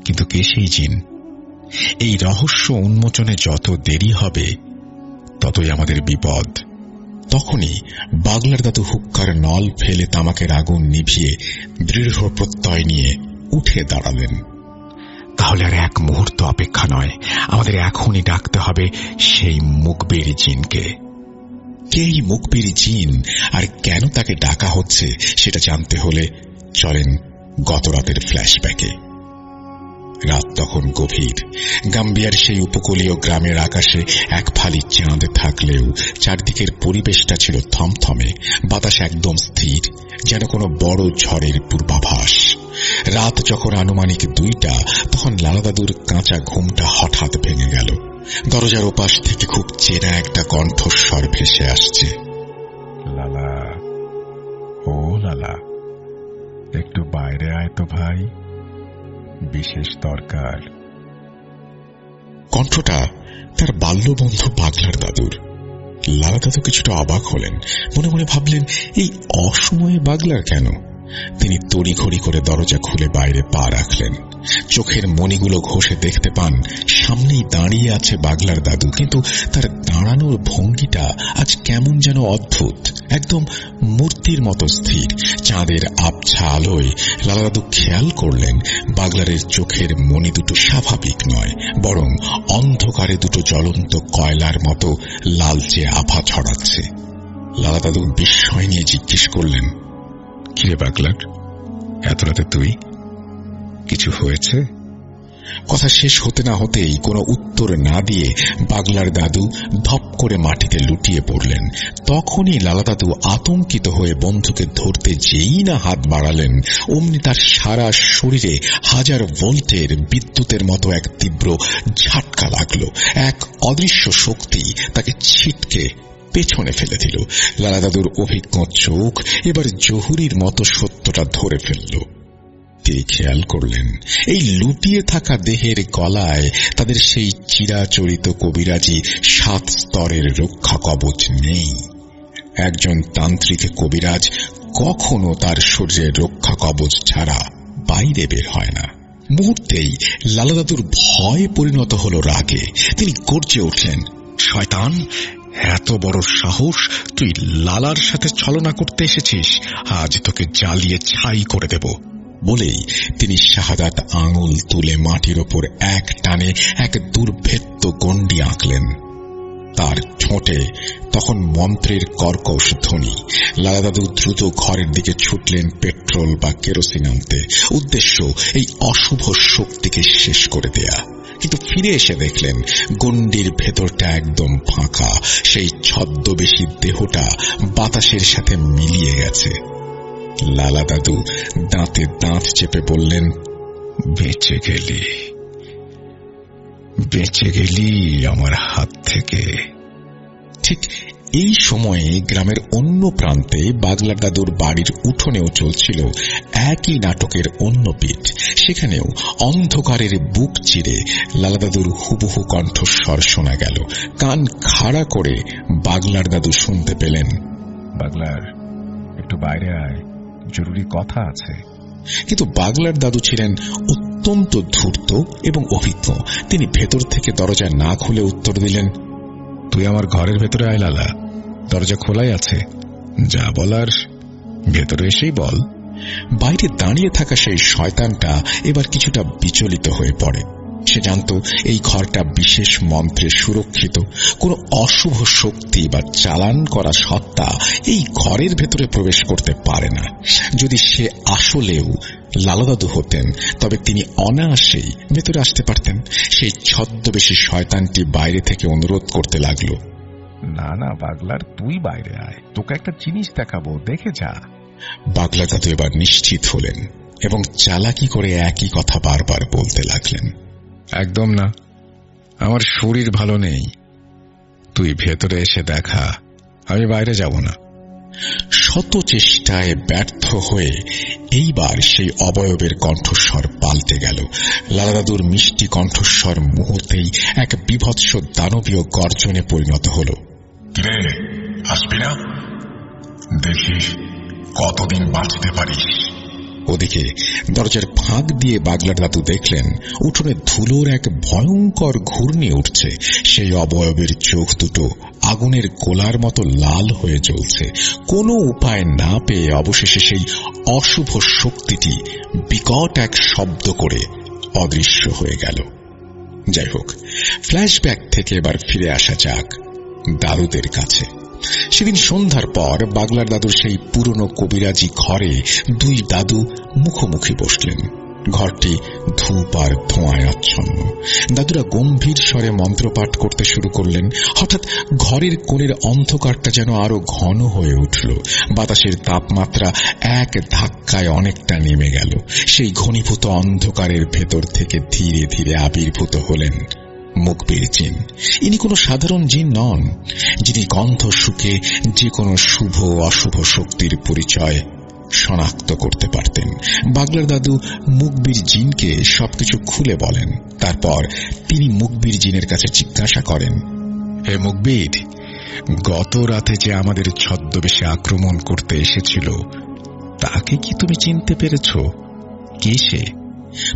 কিন্তু কে সেই জিন? এই রহস্য উন্মোচনে যত দেরি হবে ততই আমাদের বিপদ। তখনই বাগলার দাদু হুক্কার নল ফেলে তামাকের আগুন নিভিয়ে দৃঢ় প্রত্যয় নিয়ে উঠে দাঁড়ালেন। তাহলে আর এক মুহূর্ত অপেক্ষা নয়, আমাদের এখনই ডাকতে হবে সেই মুখবেরি জিনকে। কে এই মুখবেরি জিন আর কেন তাকে ডাকা হচ্ছে সেটা জানতে হলে চলেন গত রাতের ফ্ল্যাশব্যাকে। রাত তখন গভীর। গাম্বিয়ার সেই উপকূলীয় গ্রামের আকাশে এক ফালি চাঁদ থাকলেও চারদিকের পরিবেশটা ছিল থমথমে। বাতাস একদম স্থির, যেন কোনো বড় ঝড়ের পূর্বাভাস। রাত যখন আনুমানিক 2টা, তখন লালা দাদুর কাঁচা ঘুমটা হঠাৎ ভেঙে গেল। দরজার ওপাশ থেকে খুব চেনা একটা কণ্ঠস্বর ভেসে আসছে। লালা, ও লালা, একটু বাইরে আয় তো ভাই, বিশেষ দরকার। কণ্ঠটা তার বাল্যবন্ধু বাগলার দাদুর। লালা দাদু কিছুটা অবাক হলেন, মনে মনে ভাবলেন, এই অসময়ে বাগলার কেন? তিনি তড়িঘড়ি করে দরজা খুলে বাইরে পা রাখলেন। চোখের মণিগুলো ঘষে দেখতে পান সামনেই দাঁড়িয়ে আছে বাগলার দাদু, কিন্তু তার দাঁড়ানোর ভঙ্গিটা আজ কেমন যেন অদ্ভুত, একদম মূর্তির মতো স্থির। চাঁদের আবছা আলোয় লালা দাদু খেয়াল করলেন বাগলারের চোখের মণি দুটো স্বাভাবিক নয়, বরং অন্ধকারে দুটো জ্বলন্ত কয়লার মতো লালচে আভা ছড়াচ্ছে। লালা দাদু বিস্ময় নিয়ে জিজ্ঞেস করলেন, কিরে বাগলার, এত রাতে তুই? কিছু হয়েছে? কথা শেষ হতে না হতেই কোনো উত্তর না দিয়ে বাগলার দাদু ধপ করে মাটিতে লুটিয়ে পড়লেন। তখনই লালা দাদু আতঙ্কিত হয়ে বন্ধুকে ধরতে যেই না হাত বাড়ালেন, অমনি তার সারা শরীরে 1000 ভোল্টের বিদ্যুতের মতো এক তীব্র ঝাটকা লাগলো। এক অদৃশ্য শক্তি তাকে ছিটকে পেছনে ফেলে দিল। লালা দাদুর অভিজ্ঞ চোখ এবার জহুরির মতো সত্যটা ধরে ফেলল। তিনি খেয়াল করলেন এই লুটিয়ে থাকা দেহের গলায় তাদের সেই চিরাচরিত কবিরাজি 7 স্তরের রক্ষা কবচ নেই। একজন তান্ত্রিক কবিরাজ কখনো তার শরীরের রক্ষা কবচ ছাড়া বাইরে বের হয় না। মুহূর্তেই লালা দাদুর ভয় পরিণত হল রাগে। তিনি গর্জে উঠলেন, শয়তান, এত বড় সাহস! তুই লালার সাথে ছলনা করতে এসেছিস, আজ তোকে জ্বালিয়ে ছাই করে দেব। বলেই তিনি শাহাদাত আঙুল তুলে মাটির ওপর এক টানে এক দুর্ভেদ্য গণ্ডি আঁকলেন। তার ঠোঁটে তখন মন্ত্রের কর্কশ ধ্বনি। লালা দাদু দ্রুত ঘরের দিকে ছুটলেন পেট্রোল বা কেরোসিন আনতে, উদ্দেশ্য এই অশুভ শক্তিকে শেষ করে দেয়া। কিন্তু ফিরে এসে দেখলেন গণ্ডির ভেতরটা একদম ফাঁকা। সেই ছদ্মবেশী দেহটা বাতাসের সাথে মিলিয়ে গেছে। লালা দাদু দাঁতে দাঁত চেপে বললেন, বেঁচে গেলি, বেঁচে গেলি আমার হাত থেকে। ঠিক এই সময়ে গ্রামের অন্য প্রান্তে বাগলার দাদুর বাড়ির উঠোনেও চলছিল একই নাটকের অন্য পিঠ। সেখানেও অন্ধকারের বুক চিরে লালা দাদুর হুবহু কণ্ঠস্বর শোনা গেল। কান খাড়া করে বাগলার দাদু শুনতে পেলেন, বাগলার, একটু বাইরে আয়, জরুরি কথা আছে। কিন্তু বাগলার দাদু ছিলেন অত্যন্ত ধূর্ত এবং অভিজ্ঞ। তিনি ভেতর থেকে দরজা না খুলে উত্তর দিলেন, তুই আমার ঘরের ভেতরে আয় লালা, দরজা খোলাই আছে, যা বলার ভেতরে এসেই বল। বাইরে দাঁড়িয়ে থাকা সেই শয়তানটা এবার কিছুটা বিচলিত হয়ে পড়ে। সে জানত এই ঘরটা বিশেষ মন্ত্রে সুরক্ষিত। কোনো অশুভ শক্তি বা চালান করা সত্তা এই ঘরের ভেতরে প্রবেশ করতে পারে না। যদি সে আসলেও লালাদাদু হতেন তবে তিনি অনায়াসেই ভেতরে আসতে পারতেন। সেই ছদ্মবেশী শয়তানটি বাইরে থেকে অনুরোধ করতে লাগলো, না না পাগলার, তুই বাইরে আয়, তোকে একটা জিনিস দেখাবো, দেখে যা। পাগলা দাদু এবার নিশ্চিত হলেন এবং চালাকি করে একই কথা বারবার বলতে লাগলেন, একদম না, আমার শরীর ভালো নেই, তুই ভেতরে এসে দেখা, আমি বাইরে যাব না। শত চেষ্টায় ব্যর্থ হয়ে এইবার সেই অবয়বের কণ্ঠস্বর পাল্টে গেল। লালাদাদুর মিষ্টি কণ্ঠস্বর মুহূর্তেই এক বিভৎস দানবীয় গর্জনে পরিণত হল। কিরে, আসবি না? দেখিস কতদিন বাঁচতে পারিস। ওদিকে দরজার ফাঁক দিয়ে বাগলার দাদু দেখলেন উঠোনে ধুলোর এক ভয়ঙ্কর ঘূর্ণি উঠছে। সেই অবয়বের চোখ দুটো আগুনের গোলার মতো লাল হয়ে জ্বলছে। কোনো উপায় না পেয়ে অবশেষে সেই অশুভ শক্তিটি বিকট এক শব্দ করে অদৃশ্য হয়ে গেল। যাই হোক, ফ্ল্যাশব্যাক থেকে এবার ফিরে আসা যাক দাদুদের কাছে। সেদিন সন্ধ্যার পর বাগলার দাদুর সেই পুরনো কবিরাজি ঘরে দুই দাদু মুখোমুখি বসলেন। ঘরটি ধূপ আর ধোঁয়ায় আচ্ছন্ন। দাদুরা গম্ভীর স্বরে মন্ত্রপাঠ করতে শুরু করলেন। হঠাৎ ঘরের কোণের অন্ধকারটা যেন আরো ঘন হয়ে উঠল। বাতাসের তাপমাত্রা এক ধাক্কায় অনেকটা নেমে গেল। সেই ঘনীভূত অন্ধকারের ভেতর থেকে ধীরে ধীরে আবির্ভূত হলেন মুখবির জিন। ইনি কোনো সাধারণ জিন নন, যিনি গন্ধ শুকে যে কোনো শুভ অশুভ শক্তির পরিচয় শনাক্ত করতে পারতেন। বাগলার দাদু মুখবির জিনকে সবকিছু খুলে বলেন। তারপর তিনি মুখবির জিনের কাছে জিজ্ঞাসা করেন, হে মুখবির, গত রাতে যে আমাদের ছদ্মবেশে আক্রমণ করতে এসেছিল তাকে কি তুমি চিনতে পেরেছ? কে সে?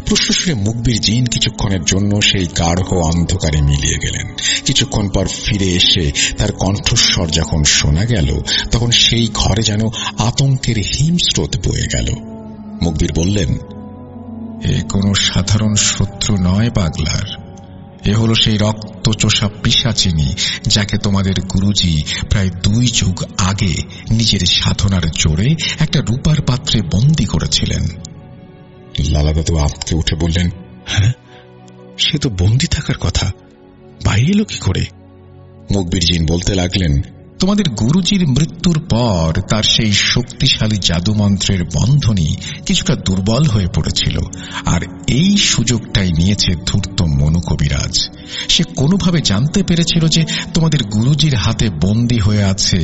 প্রশ্ন শুনে মুখবির জিন কিছুক্ষণের জন্য সেই গাঢ় অন্ধকারে মিলিয়ে গেলেন। কিছুক্ষণ পর ফিরে এসে তার কণ্ঠস্বর যখন শোনা গেল তখন সেই ঘরে যেন আতঙ্কের হিমস্রোত বয়ে গেল। মুখবির বললেন, এ কোনো সাধারণ শত্রু নয় পাগলার, এ হলো সেই রক্তচোষা পিশাচিনী যাকে তোমাদের গুরুজি প্রায় 2 যুগ আগে নিজের সাধনার জোরে একটা রূপার পাত্রে বন্দী করেছিলেন। লালাদাদু আঁতকে উঠে বললেন, হ্যাঁ, সে তো বন্দী থাকার কথা, বাইরে এলো কি করে? মুখবির জিন বলতে লাগলেন, তোমাদের গুরুজির মৃত্যুর পর তার সেই শক্তিশালী জাদুমন্ত্রের বন্ধনী কিছুটা দুর্বল হয়ে পড়েছিল, আর এই সুযোগটাই নিয়েছে ধূর্ত মনু কবিরাজ। সে কোনোভাবে জানতে পেরেছিল যে তোমাদের গুরুজির হাতে বন্দী হয়ে আছে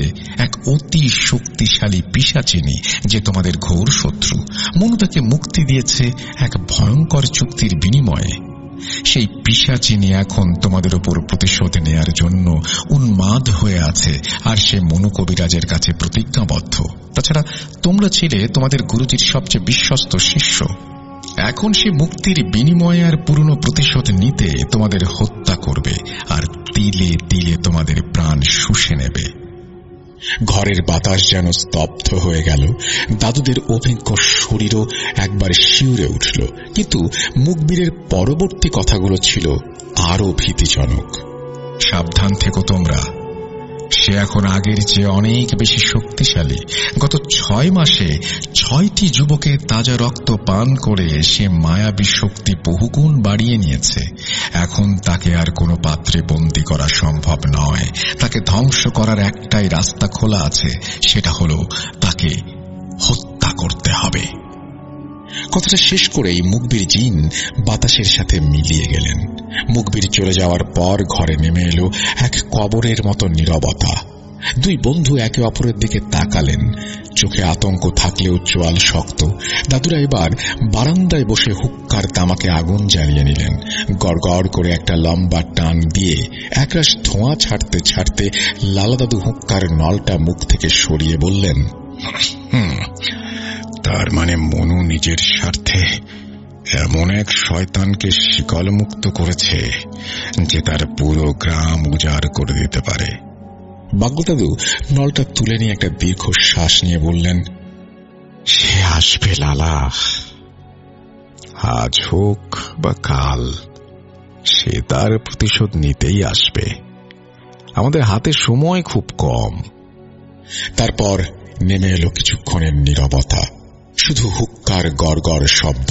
এক অতি শক্তিশালী পিশাচিনী, যে তোমাদের ঘোর শত্রু। মনু তাকে মুক্তি দিয়েছে এক ভয়ঙ্কর চুক্তির বিনিময়ে। সেই পিশাচিনী এখন তোমাদের উপর প্রতিশোধ নেয়ার জন্য উন্মাদ হয়ে আছে, আর সে মনু কবিরাজের কাছে প্রতিজ্ঞাবদ্ধ। তাছাড়া তোমরা ছিলে তোমাদের গুরুজির সবচেয়ে বিশ্বস্ত শিষ্য। এখন সে মুক্তির বিনিময়ে আর পুরনো প্রতিশোধ নিতে তোমাদের হত্যা করবে, আর তিলে তিলে তোমাদের প্রাণ শুষে নেবে। ঘরের বাতাস যেন স্তব্ধ হয়ে গেল। দাদুদের অভিজ্ঞ শরীরও একবার শিউরে উঠল। কিন্তু মুখবিরের পরবর্তী কথাগুলো ছিল আরো ভীতিজনক। সাবধান থেকো তোমরা, সে এখন আগের চেয়ে অনেক বেশি শক্তিশালী। গত 6 মাসে 6টি যুবকের তাজা রক্ত পান করে সে মায়াবী শক্তি বহুগুণ বাড়িয়ে নিয়েছে। এখন তাকে আর কোনো পাত্রে বন্দী করা সম্ভব নয়। তাকে ধ্বংস করার একটাই রাস্তা খোলা আছে, সেটা হলো তাকে হত্যা করতে হবে। কথাটা শেষ করেই মুখবির জিন বাতাসের সাথে মিলিয়ে গেলেন। মুখবির চলে যাওয়ার পর ঘরে নেমে এলো এক কবরের মতো নীরবতা। 2 বন্ধু একে অপরের দিকে তাকালেন। চোখে আতঙ্ক থাকলেও চোয়াল শক্ত। দাদুরা এবার বারান্দায় বসে হুক্কার তামাকে আগুন জ্বালিয়ে নিলেন। গড়গড় করে একটা লম্বা টান দিয়ে একরাশ ধোঁয়া ছাড়তে ছাড়তে লালাদাদু হুক্কার নলটা মুখ থেকে সরিয়ে বললেন, তার মানে মনু নিজের স্বার্থে এমন এক শয়তানকে শিকলমুক্ত করেছে যে তার পুরো গ্রাম উজাড় করে দিতে পারে। বাগদাদু নলটা তুলে নিয়ে একটা দীর্ঘ শ্বাস নিয়ে বললেন, সে আসবে লালা, আজ হোক বা কাল, সে তার প্রতিশোধ নিতেই আসবে। আমাদের হাতে সময় খুব কম। তারপর নেমে এলো কিছুক্ষণের নীরবতা, শুধু হুক্কার গড়গড় শব্দ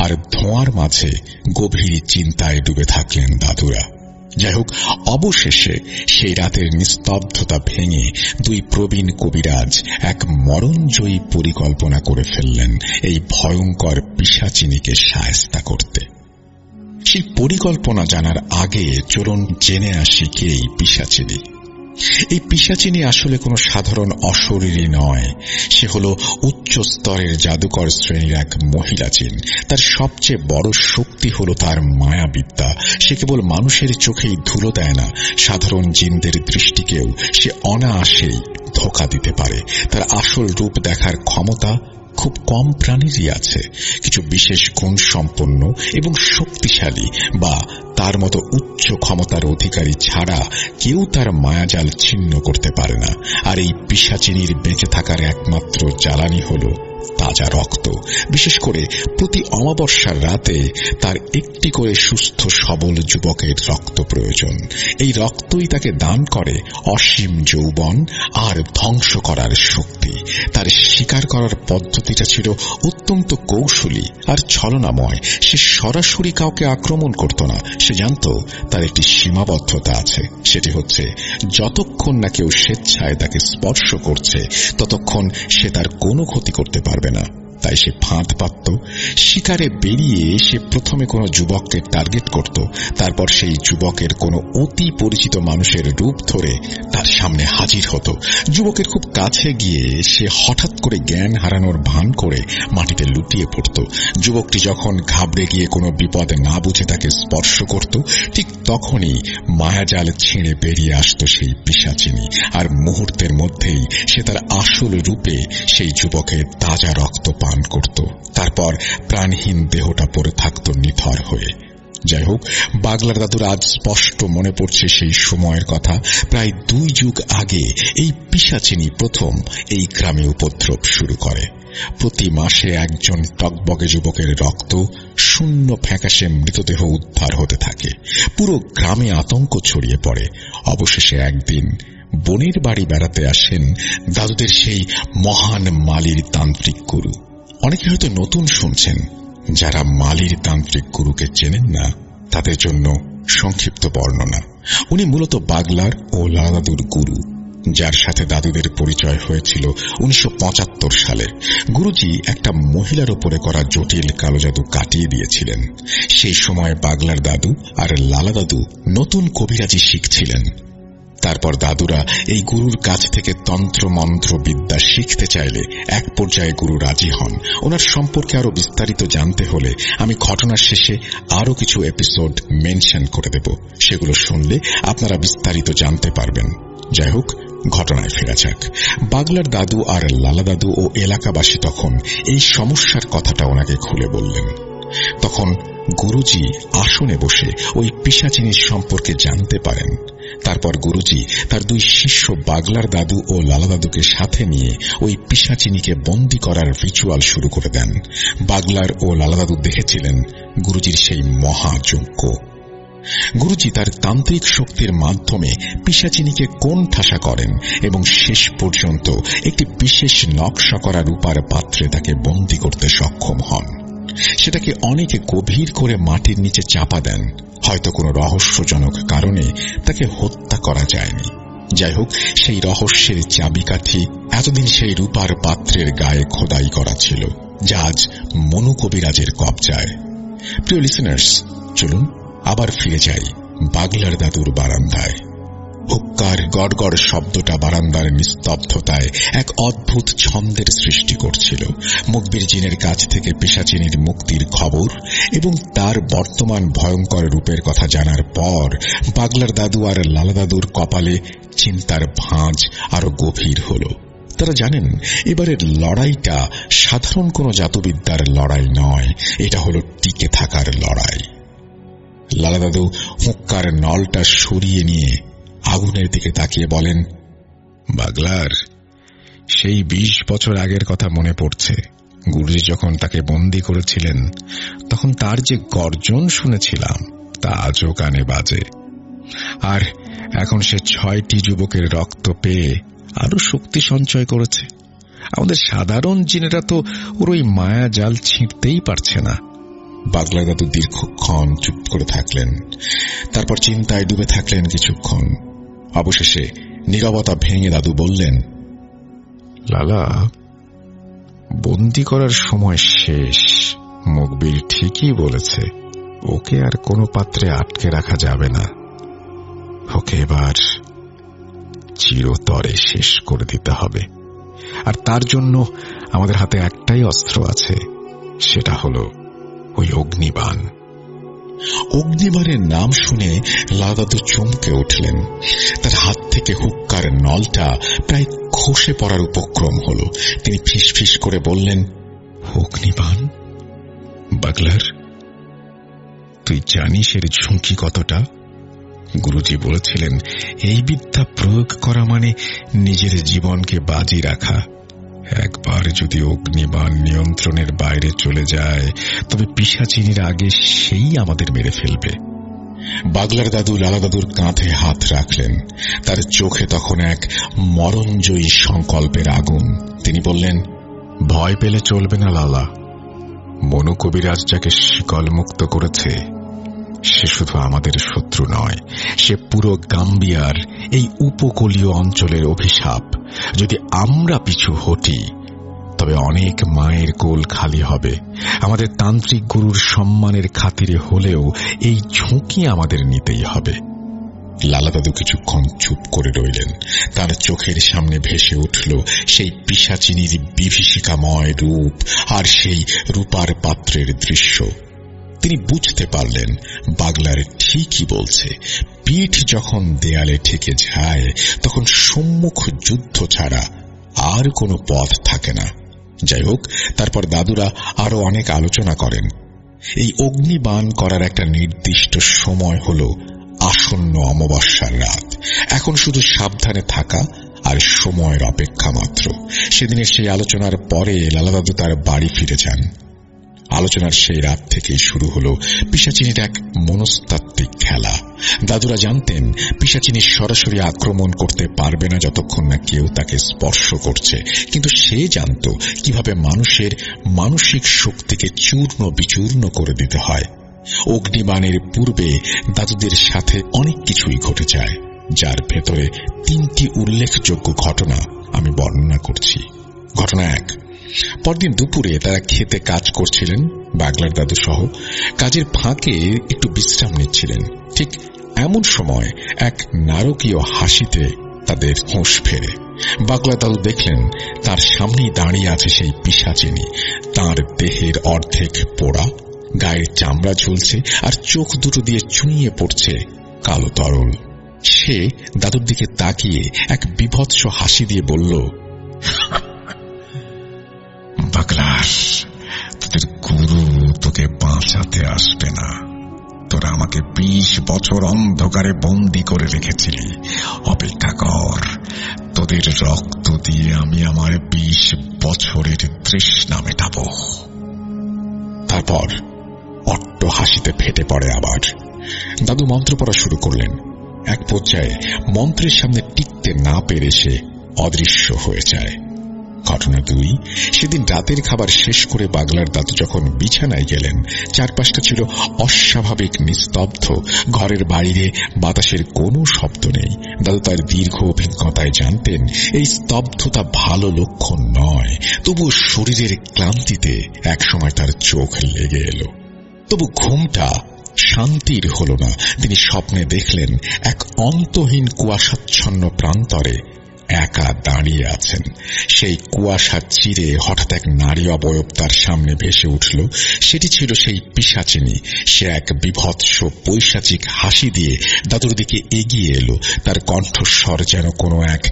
আর ধোঁয়ার মাঝে গভীর চিন্তায় ডুবে থাকলেন দাদুরা। যাই হোক, অবশেষে সেই রাতের নিস্তব্ধতা ভেঙে দুই প্রবীণ কবিরাজ এক মরণজয়ী পরিকল্পনা করে ফেললেন এই ভয়ঙ্কর পিশাচিনীকে শায়েস্তা করতে। সেই পরিকল্পনা জানার আগে চলুন জেনে আসি কে এই পিশাচিনী। এই পিশাচিনী আসলে কোনো সাধারণ অশরীরী নয়। সে হল উচ্চ স্তরের জাদুকর শ্রেণীর এক মহিলা জিন। তার সবচেয়ে বড় শক্তি হল তার মায়াবিদ্যা। সে কেবল মানুষের চোখেই ধুলো দেয় না, সাধারণ জিনদের দৃষ্টিকেও সে অনায়াসেই ধোঁকা দিতে পারে। তার আসল রূপ দেখার ক্ষমতা খুব কম প্রাণীরই আছে। কিছু বিশেষ গুণ সম্পন্ন এবং শক্তিশালী বা তার মতো উচ্চ ক্ষমতার অধিকারী ছাড়া কেউ তার মায়াজাল ছিন্ন করতে পারে না। আর এই পিশাচিনীর বেঁচে থাকার একমাত্র জ্বালানি হল তাজা রক্ত। বিশেষ করে প্রতি অমাবস্যার রাতে তার একটি করে সুস্থ সবল যুবকের রক্ত প্রয়োজন। এই রক্তই তাকে দান করে অসীম যৌবন আর ধ্বংস করার শক্তি। তার শিকার করার পদ্ধতিটা ছিল অত্যন্ত কৌশলী আর ছলনাময়। সে সরাসরি কাউকে আক্রমণ করত না। সে জানত তার একটি সীমাবদ্ধতা আছে, সেটি হচ্ছে যতক্ষণ না কেউ স্বেচ্ছায় তাকে স্পর্শ করছে ততক্ষণ সে তার কোনো ক্ষতি করতে পারবে না। তাই সে ফাঁদ পাতত। শিকারে বেরিয়ে সে প্রথমে কোনো যুবককে টার্গেট করত, তারপর সেই যুবকের কোনো অতি পরিচিত মানুষের রূপ ধরে তার সামনে হাজির হতো। যুবকের খুব কাছে গিয়ে সে হঠাৎ করে জ্ঞান হারানোর ভান করে মাটিতে লুটিয়ে পড়ত। যুবকটি যখন ঘাবড়ে গিয়ে কোনো বিপদ না বুঝে তাকে স্পর্শ করত, ঠিক তখনই মায়াজাল ছিঁড়ে বেরিয়ে আসত সেই পিশাচিনী, আর মুহূর্তের মধ্যেই সে তার আসল রূপে সেই যুবকের তাজা রক্ত পান করত। তারপর প্রাণহীন দেহটা পড়ে থাকত নিথর হয়ে। যাই হোক, বাগলার দাদুর আজ স্পষ্ট মনে পড়ছে সেই সময়ের কথা। প্রায় 2 যুগ আগে এই পিশাচিনী প্রথম এই গ্রামে উপদ্রব শুরু করে। প্রতি মাসে একজন টকবগে যুবকের রক্ত শূন্য ফ্যাকাশে মৃতদেহ উদ্ধার হতে থাকে। পুরো গ্রামে আতঙ্ক ছড়িয়ে পড়ে। অবশেষে একদিন বোনের বাড়ি বেড়াতে আসেন দাদুদের সেই মহান মালির তান্ত্রিক গুরু। অনেকে হয়তো নতুন শুনছেন। যারা মালির তান্ত্রিক গুরুকে চেনেন না তাদের জন্য সংক্ষিপ্ত বর্ণনা। উনি মূলত বাগলার ও লালাদাদুর গুরু, যার সাথে দাদুদের পরিচয় হয়েছিল 1975 সালে। গুরুজি একটা মহিলার উপরে করা জটিল কালো জাদু কাটিয়ে দিয়েছিলেন। সেই সময় বাগলার দাদু আর লালাদাদু নতুন কবিরাজি শিখছিলেন। তারপর দাদুরা এই গুরুর কাছ থেকে তন্ত্র মন্ত্র বিদ্যা শিখতে চাইলে এক পর্যায়ে গুরু রাজি হন। ওনার সম্পর্কে আরো বিস্তারিত জানতে হলে আমি ঘটনার শেষে আরো কিছু এপিসোড মেনশন করে দেব, সেগুলো শুনলে আপনারা বিস্তারিত জানতে পারবেন। যাই হোক, ঘটনায় ফেরা যাক। বাগলার দাদু আর লালা দাদু ও এলাকাবাসী তখন এই সমস্যার কথাটা ওনাকে খুলে বললেন। তখন গুরুজি আসনে বসে ওই পিশাচিনীর সম্পর্কে জানতে পারেন। তারপর গুরুজি তার 2 শিষ্য বাগলার দাদু ও লালা দাদুকে সাথে নিয়ে ওই পিশাচিনীকে বন্দী করার রিচুয়াল শুরু করে দেন। বাগলার ও লালা দাদু দেখেছিলেন গুরুজির সেই মহাযজ্ঞ। গুরুজি তার তান্ত্রিক শক্তির মাধ্যমে পিশাচিনীকে কোণ ঠাসা করেন এবং শেষ পর্যন্ত একটি বিশেষ নকশা করা রূপার পাত্রে তাকে বন্দী করতে সক্ষম হন। সেটাকে অনেকে গভীর করে মাটির নিচে চাপা দেন। হয়তো কোনো রহস্যজনক কারণে তাকে হত্যা করা যায়নি। যাই হোক, সেই রহস্যের চাবিকাঠি এতদিন সেই রূপার পাত্রের গায়ে খোদাই করা ছিল, যা আজ মনু কবিরাজের কবজায়। প্রিয় লিসেনার্স, চলুন আবার ফিরে যাই বাগলার দাদুর বারান্দায়। হুক্কার গড়গড় শব্দটা বারান্দার নিস্তব্ধতায় এক অদ্ভুত ছন্দের সৃষ্টি করছিল। মুখবির জিনের কাছ থেকে পিশাচিনীর মুক্তির খবর এবং তার বর্তমান ভয়ঙ্কর রূপের কথা জানার পর বাগলার দাদু আর লালা দাদুর কপালে চিন্তার ভাঁজ আরো গভীর হল। তারা জানেন এবারের লড়াইটা সাধারণ কোনো জাদুবিদ্যার লড়াই নয়, এটা হলো টিকে থাকার লড়াই। লালা দাদু হুক্কার নলটা সরিয়ে নিয়ে আগুনের দিকে তাকিয়ে বলেন, বাগলার, সেই 20 বছর আগের কথা মনে পড়ছে। গুরুজি যখন তাকে বন্দী করেছিলেন তখন তার যে গর্জন শুনেছিলাম তা আজও কানে বাজে। আর এখন সে 6টি যুবকের রক্ত পেয়ে আরো শক্তি সঞ্চয় করেছে। আমাদের সাধারণ জিনেরা তো ওর ওই মায়া জাল ছিঁড়তেই পারছে না। বাগলা দাদু দীর্ঘক্ষণ চুপ করে থাকলেন, তারপর চিন্তায় ডুবে থাকলেন কিছুক্ষণ। অবশেষে নীরবতা ভেঙে দাদু বললেন, লালা, বন্দি করার সময় শেষ। মুখবির ঠিকই বলেছে, ওকে আর কোনো পাত্রে আটকে রাখা যাবে না। ওকে এবার চিরতরে শেষ করে দিতে হবে। আর তার জন্য আমাদের হাতে একটাই অস্ত্র আছে, সেটা হলো ওই অগ্নিবাণ। অগ্নিবাণের নাম শুনে লাদাদু চমকে উঠলেন। তার হাত থেকে হুক্কার নলটা প্রায় খসে পড়ার উপক্রম হল। তিনি ফিসফিস করে বললেন, অগ্নিবাণ? বাগলার, তুই জানিস এর ঝুঁকি কতটা? গুরুজি বলেছিলেন, এই বিদ্যা প্রয়োগ করা মানে নিজের জীবনকে বাজি রাখা। একবার যদি অগ্নিবাণ নিয়ন্ত্রণের বাইরে চলে যায়, তবে পিশাচিনীর আগে সেই আমাদের মেরে ফেলবে। বাগলার দাদু লালা দাদুর কাঁধে হাত রাখলেন। তার চোখে তখন এক মরণজয়ী সংকল্পের আগুন। তিনি বললেন, ভয় পেলে চলবে না লালা। মনু কবিরাজ যাকে শিকল মুক্ত করেছে, সে শুধু আমাদের শত্রু নয়, সে পুরো গাম্বিয়ার এই উপকূলীয় অঞ্চলের অভিশাপ। যদি আমরা পিছু হটি, তবে অনেক মায়ের কোল খালি হবে। আমাদের তান্ত্রিক গুরুর সম্মানের খাতিরে হলেও এই ঝুঁকি আমাদের নিতেই হবে। লালা দাদু কিছুক্ষণ চুপ করে রইলেন। তার চোখের সামনে ভেসে উঠল সেই পিশাচিনীর বিভীষিকাময় রূপ আর সেই রূপার পাত্রের দৃশ্য। তিনি বুঝতে পারলেন বাগলার ঠিকই বলছে। পিঠ যখন দেয়ালে ঠেকে যায়, তখন সম্মুখ যুদ্ধ ছাড়া আর কোনো পথ থাকে না। যাই হোক, তারপর দাদুরা আরো অনেক আলোচনা করেন। এই অগ্নিবাণ করার একটা নির্দিষ্ট সময় হল আসন্ন অমাবস্যার রাত। এখন শুধু সাবধানে থাকা আর সময়ের অপেক্ষা মাত্র। সেদিনের সেই আলোচনার পরে লালা দাদু তার বাড়ি ফিরে যান। আলোচনার সেই রাত থেকেই শুরু হল পিশাচিনীর এক মনস্তাত্ত্বিক খেলা। দাদুরা জানতেন, পিশাচিনী সরাসরি আক্রমণ করতে পারবে না যতক্ষণ না কেউ তাকে স্পর্শ করছে, কিন্তু সে জানত কিভাবে মানুষের মানসিক শক্তিকে চূর্ণ বিচূর্ণ করে দিতে হয়। অগ্নিবাণের পূর্বে দাদুদের সাথে অনেক কিছুই ঘটে যায়, যার ভেতরে 3টি উল্লেখযোগ্য ঘটনা আমি বর্ণনা করছি। ঘটনা 1, পরদিন দুপুরে তারা খেতে কাজ করছিলেন, বাগলার দাদু সহ। কাজের ফাঁকে একটু বিশ্রাম নিচ্ছিলেন। ঠিক এমন সময় এক নারকীয় হাসিতে তাদের হোঁশ ফেরে। বাগলা দাদু দেখলেন তার সামনেই দাঁড়িয়ে আছে সেই পিশাচিনী। তার দেহের অর্ধেক পোড়া, গায়ের চামড়া ঝুলছে আর চোখ দুটো দিয়ে চুইয়ে পড়ছে কালো তরল। সে দাদুর দিকে তাকিয়ে এক বিভৎস হাসি দিয়ে বলল, বাগলার, তোদের গুরু তোকে বাঁচাতে আসবে না। তোরা আমাকে 20 বছর অন্ধকারে বন্দী করে রেখেছিলি। অপেক্ষা কর, তোদের রক্ত দিয়ে আমি আমার 20 বছরের তৃষ্ণা মেটাবো। তারপর অট্ট হাসিতে ফেটে পড়ে আবার। দাদু মন্ত্র পড়া শুরু করলেন। এক পর্যায়ে মন্ত্রের সামনে টিকতে না পেরে সে অদৃশ্য হয়ে যায়। ঘটনা 2, সেদিন রাতের খাবার শেষ করে বাগলার দাদু যখন বিছানায় গেলেন, চারপাশটা ছিল অস্বাভাবিক নিস্তব্ধ। ঘরের বাইরে বাতাসের কোনো শব্দ নেই। দাদু তার দীর্ঘ অভিজ্ঞতায় জানতেন এই স্তব্ধতা ভালো লক্ষণ নয়। তবু শরীরের ক্লান্তিতে একসময় তার চোখ লেগে এলো। তবু ঘুমটা শান্তির হল না। তিনি স্বপ্নে দেখলেন এক অন্তহীন কুয়াশাচ্ছন্ন প্রান্তরে একা দাঁড়িয়ে আছেন। সেই কুয়াশা চিরে হঠাৎ এক নারী অবয়ব তার সামনে ভেসে উঠল। সেটি ছিল সেই পিশাচিনী। সে এক বিভৎস পৈশাচিক হাসি দিয়ে দাদুর দিকে এগিয়ে এলো। তার কণ্ঠস্বর যেন কোনো এক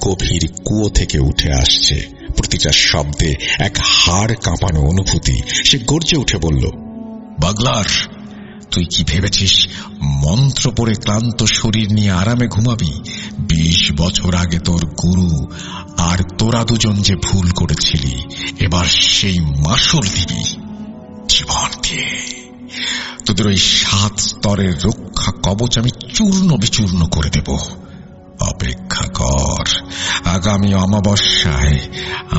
গভীর কুয়ো থেকে উঠে আসছে। প্রতিটা শব্দে এক হাড় কাঁপানো অনুভূতি। সে গর্জে উঠে বলল, বাগলার, তুই কি ভেবেছিস মন্ত্র পড়ে ক্লান্ত শরীর নিয়ে আরামে ঘুমাবি? 20 বছর আগে তোর গুরু আর তোরা দুজন যে ভুল করেছিলি, এবার সেই মাসুল দিবি জীবন দিয়ে। তোদের তোদের ওই 7 স্তরের রক্ষা কবচ আমি চূর্ণ বিচূর্ণ করে দেব। অপেক্ষা কর, আগামী অমাবস্যায়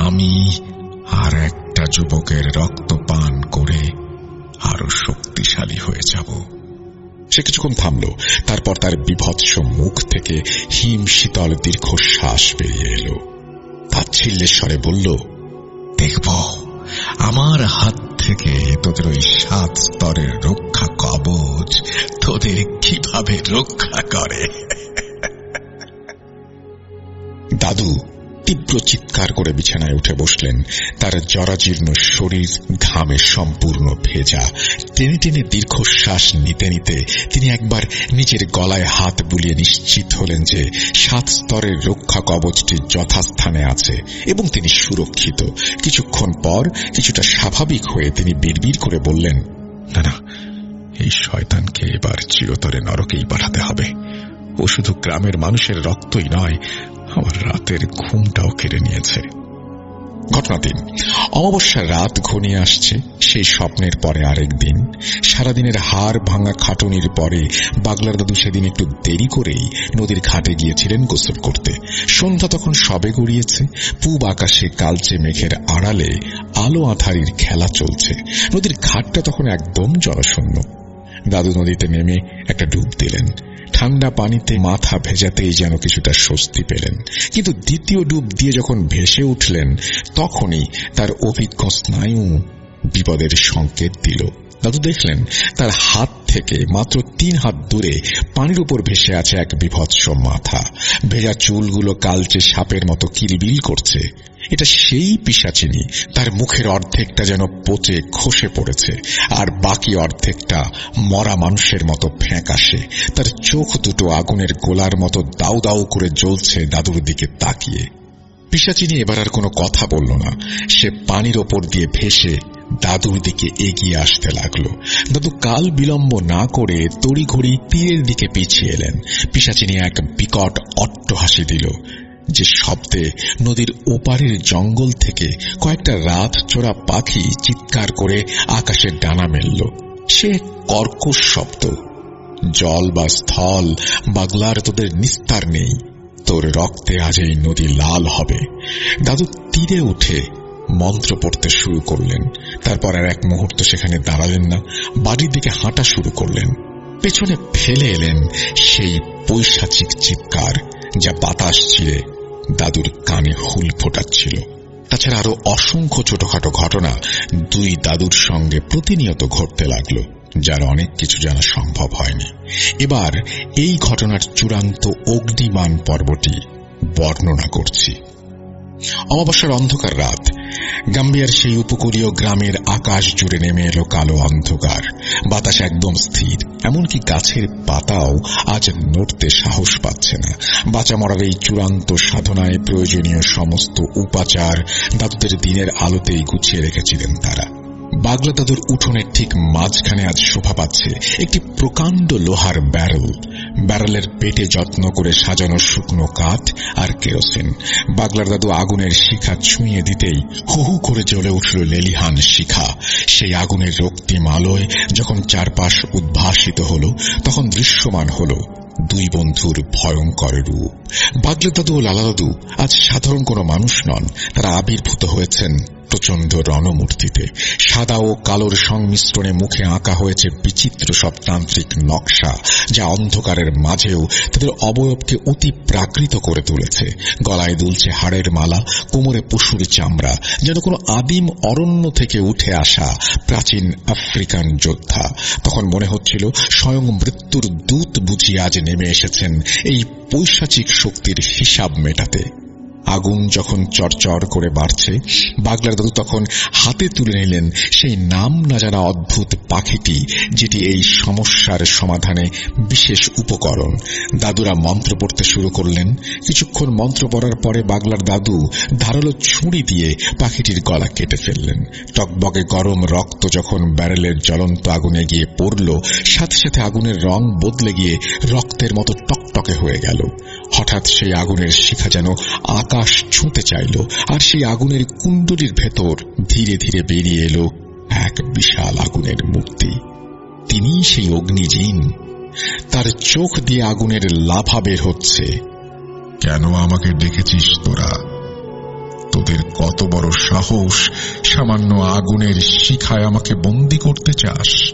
আমি আর একটা যুবকের রক্ত পান করে আরো শক্তিশালী হয়ে যাব। সে কিছুক্ষণ থামল, তারপর তার বিভৎস মুখ থেকে হিম শীতল দীর্ঘশ্বাস বেরিয়ে এলো। তাচ্ছিল্যের স্বরে বলল, দেখব আমার হাত থেকে তোদের ওই 7 স্তরের রক্ষা কবচ তোদের কিভাবে রক্ষা করে। দাদু তীব্র চিৎকার করে বিছানায় উঠে বসলেন। তার জরাজীর্ণ শরীর ঘামে সম্পূর্ণ ভেজা। টেনে টেনে দীর্ঘশ্বাস নিতে নিতে তিনি একবার নিজের গলায় হাত বুলিয়ে নিশ্চিত হলেন যে 7 স্তরের রক্ষা কবচটি যথাস্থানে আছে এবং তিনি সুরক্ষিত। কিছুক্ষণ পর কিছুটা স্বাভাবিক হয়ে তিনি বিড়বিড় করে বললেন, না না, এই শয়তানকে এবার চিরতরে নরকেই পাঠাতে হবে। ও শুধু গ্রামের মানুষের রক্তই নয়, আমার রাতের ঘুমটাও কেড়ে নিয়েছে। ঘটনা দিন অমাবস্যার রাত ঘনিয়ে আসছে। সেই স্বপ্নের পরে আরেক দিন। সারাদিনের হাড় ভাঙা খাটুনির পরে বাগলার দাদু সেদিন একটু দেরি করেই নদীর ঘাটে গিয়েছিলেন গোসল করতে। সন্ধ্যা তখন সবে গড়িয়েছে। পূব আকাশে কালচে মেঘের আড়ালে আলো আঁধারির খেলা চলছে। নদীর ঘাটটা তখন একদম জলশূন্য। দাদু নদীতে নেমে একটা ডুব দিলেন। ঠান্ডা পানিতে মাথা ভেজাতেই যেন কিছুটা স্বস্তি পেলেন। কিন্তু দ্বিতীয় ডুব দিয়ে যখন ভেসে উঠলেন, তখনই তার অভিজ্ঞ স্নায়ু বিপদের সংকেত দিল। দাদু দেখলেন তার হাত থেকে মাত্র 3 হাত দূরে পানির উপর ভেসে আছে এক বিভৎস মাথা। ভেজা চুলগুলো কালচে সাপের মতো কিলবিল করছে। এটা সেই পিশাচিনী। তার মুখের অর্ধেকটা যেন পচে খসে পড়েছে, আর বাকি অর্ধেকটা মরা মানুষের মতো ফ্যাঁকাশে। তার চোখ দুটো আগুনের গোলার মতো দাউ দাউ করে জ্বলছে দাদুর দিকে তাকিয়ে। পিশাচিনী এবার আর কোনো কথা বলল না। সে পানির ওপর দিয়ে ভেসে দাদুর দিকে এগিয়ে আসতে লাগলো। দাদু কাল বিলম্ব না করে তড়িঘড়ি তীরের দিকে পিছিয়ে এলেন। পিশাচিনী এক বিকট অট্টহাসি দিল, যে শব্দে নদীর ওপারের জঙ্গল থেকে কয়েকটা রাত চোরা পাখি চিৎকার করে আকাশে ডানা মেলল। সে কর্কশ শব্দ। জল বা স্থল বাগলার তোদের নিস্তার নেই। তোর রক্তে আজ এই নদী লাল হবে। দাদু তীরে উঠে মন্ত্র পড়তে শুরু করলেন। তারপর আর এক মুহূর্ত সেখানে দাঁড়ালেন না, বাড়ির দিকে হাঁটা শুরু করলেন। পেছনে ফেলে এলেন সেই পৈশাচিক চিৎকার, যা বাতাস ছিঁড়ে দাদুর কানে হুল ফোটাচ্ছিল। তাছাড়া আরো অসংখ্য ছোটখাটো ঘটনা দুই দাদুর সঙ্গে প্রতিনিয়ত ঘটতে লাগলো, যার অনেক কিছু জানা সম্ভব হয়নি। এবার এই ঘটনার চূড়ান্ত অগ্নিমান পর্বটি বর্ণনা করছি। অমাবস্যার অন্ধকার রাত। গাম্বিয়ার সেই উপকূলীয় গ্রামের আকাশ জুড়ে নেমে এলো কালো অন্ধকার। বাতাস একদম স্থির, এমনকি গাছের পাতাও আজ নড়তে সাহস পাচ্ছে না। বাঁচা মরার এই চূড়ান্ত সাধনায় প্রয়োজনীয় সমস্ত উপাচার দাদুদের দিনের আলোতেই গুছিয়ে রেখেছিলেন তারা। বাগলা দাদুর উঠোনের ঠিক মাঝখানে আজ শোভা পাচ্ছে একটি প্রকাণ্ড লোহার ব্যারেল। ব্যারেলের পেটে যত্ন করে সাজানো শুকনো কাঠ আর কেরোসিন। বাগলার দাদু আগুনের শিখা ছুঁয়ে দিতেই হু হু করে জ্বলে উঠল লেলিহান শিখা। সেই আগুনের রক্তিম আলোয় যখন চারপাশ উদ্ভাসিত হল, তখন দৃশ্যমান হল দুই বন্ধুর ভয়ঙ্কর রূপ। বাগলা দাদু ও লালা দাদু আজ সাধারণ কোনো মানুষ নন। তারা আবির্ভূত হয়েছেন প্রচন্ড রণমূর্তিতে। সাদা ও কালোর সংমিশ্রণে মুখে আঁকা হয়েছে বিচিত্র সব তান্ত্রিক নকশা, যা অন্ধকারের মাঝেও তাদের অবয়বকে অতি প্রাকৃত করে তুলেছে। গলায় দুলছে হাড়ের মালা, কোমরে পশুর চামড়া, যেন কোনো আদিম অরণ্য থেকে উঠে আসা প্রাচীন আফ্রিকান যোদ্ধা। তখন মনে হচ্ছিল স্বয়ং মৃত্যুর দূত বুঝি আজ নেমে এসেছেন এই পৈশাচিক শক্তির হিসাব মেটাতে। আগুন যখন চরচর করে বাড়ছে, বাগলার দাদু তখন হাতে তুলে নিলেন সেই নাম না জানা অদ্ভুত পাখিটি, যেটি এই সমস্যার সমাধানে বিশেষ উপকরণ। দাদুরা মন্ত্র পড়তে শুরু করলেন। কিছুক্ষণ মন্ত্র পড়ার পরে বাগলার দাদু ধারালো ছুরি দিয়ে পাখিটির গলা কেটে ফেললেন। টকবগে গরম রক্ত যখন ব্যারেলের জ্বলন্ত আগুনে গিয়ে পড়ল, সাথে সাথে আগুনের রং বদলে গিয়ে রক্তের মতো টকটকে হয়ে গেল। হঠাৎ সেই আগুনের শিখা যেন আকাশ ছুঁতে চাইল, আর সেই আগুনের কুণ্ডলীর ভেতর ধীরে ধীরে বেরিয়ে এলো এক বিশাল আগুনের মূর্তি। তিনিই সেই অগ্নিজিন। তার চোখ দিয়ে আগুনের লাভা বের হচ্ছে। কেন আমাকে ডেকেছিস তোরা? তোদের কত বড় সাহস সামান্য আগুনের শিখায় আমাকে বন্দী করতে চাস?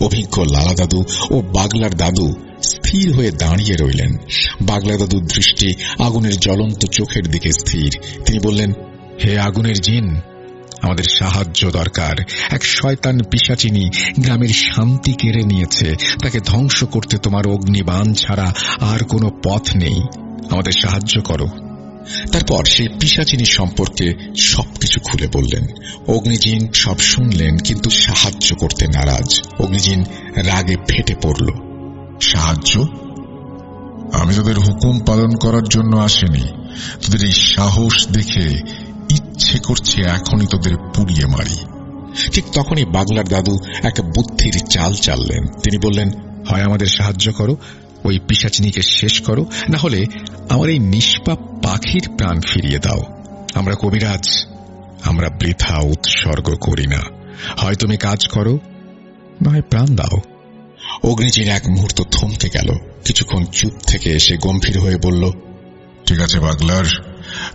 অভিজ্ঞ লালা দাদু ও বাগলার দাদু স্থির হয়ে দাঁড়িয়ে রইলেন। বাগলা দাদুর দৃষ্টি আগুনের জ্বলন্ত চোখের দিকে স্থির। তিনি বললেন, হে আগুনের জিন, আমাদের সাহায্য দরকার। এক শয়তান পিশাচিনী গ্রামের শান্তি কেড়ে নিয়েছে। তাকে ধ্বংস করতে তোমার অগ্নিবাণ ছাড়া আর কোনো পথ নেই। আমাদের সাহায্য করো। তারপর সেই পিশাচিনী সম্পর্কে সবকিছু খুলে বললেন। অগ্নিজিন সব শুনলেন, কিন্তু সাহায্য করতে নারাজ। অগ্নিজিন রাগে ফেটে পড়ল। সাহায্য? আমি তোদের হুকুম পালন করার জন্য আসিনি। তোদের এই সাহস দেখে ইচ্ছে করছে এখনই তোদের পুড়িয়ে মারি। ঠিক তখনই বাগলার দাদু এক বুদ্ধির চাল চাললেন। তিনি বললেন, হয় আমাদের সাহায্য করো, ওই পিশাচিনীকে শেষ করো, না হলে আমার এই নিষ্পাপ পাখির প্রাণ ফিরিয়ে দাও। আমরা কবিরাজ, আমরা বৃথা উৎসর্গ করি না। হয় তুমি কাজ করো, নয় প্রাণ দাও। অগ্নিজিন এক মুহূর্ত থমকে গেল। কিছুক্ষণ চুপ থেকে এসে গম্ভীর হয়ে বলল, ঠিক আছে বাগলার,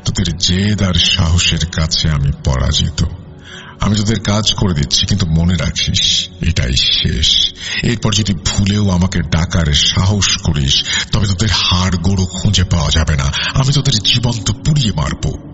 তোদের জেদ আর সাহসের কাছে আমি পরাজিত। আমি তোদের কাজ করে দিচ্ছি, কিন্তু মনে রাখিস এটাই শেষ। এরপর যদি ভুলেও আমাকে ডাকার সাহস করিস, তবে তোদের হাড় গোড়ো খুঁজে পাওয়া যাবে না। আমি তোদের জীবন্ত পুড়িয়ে মারব।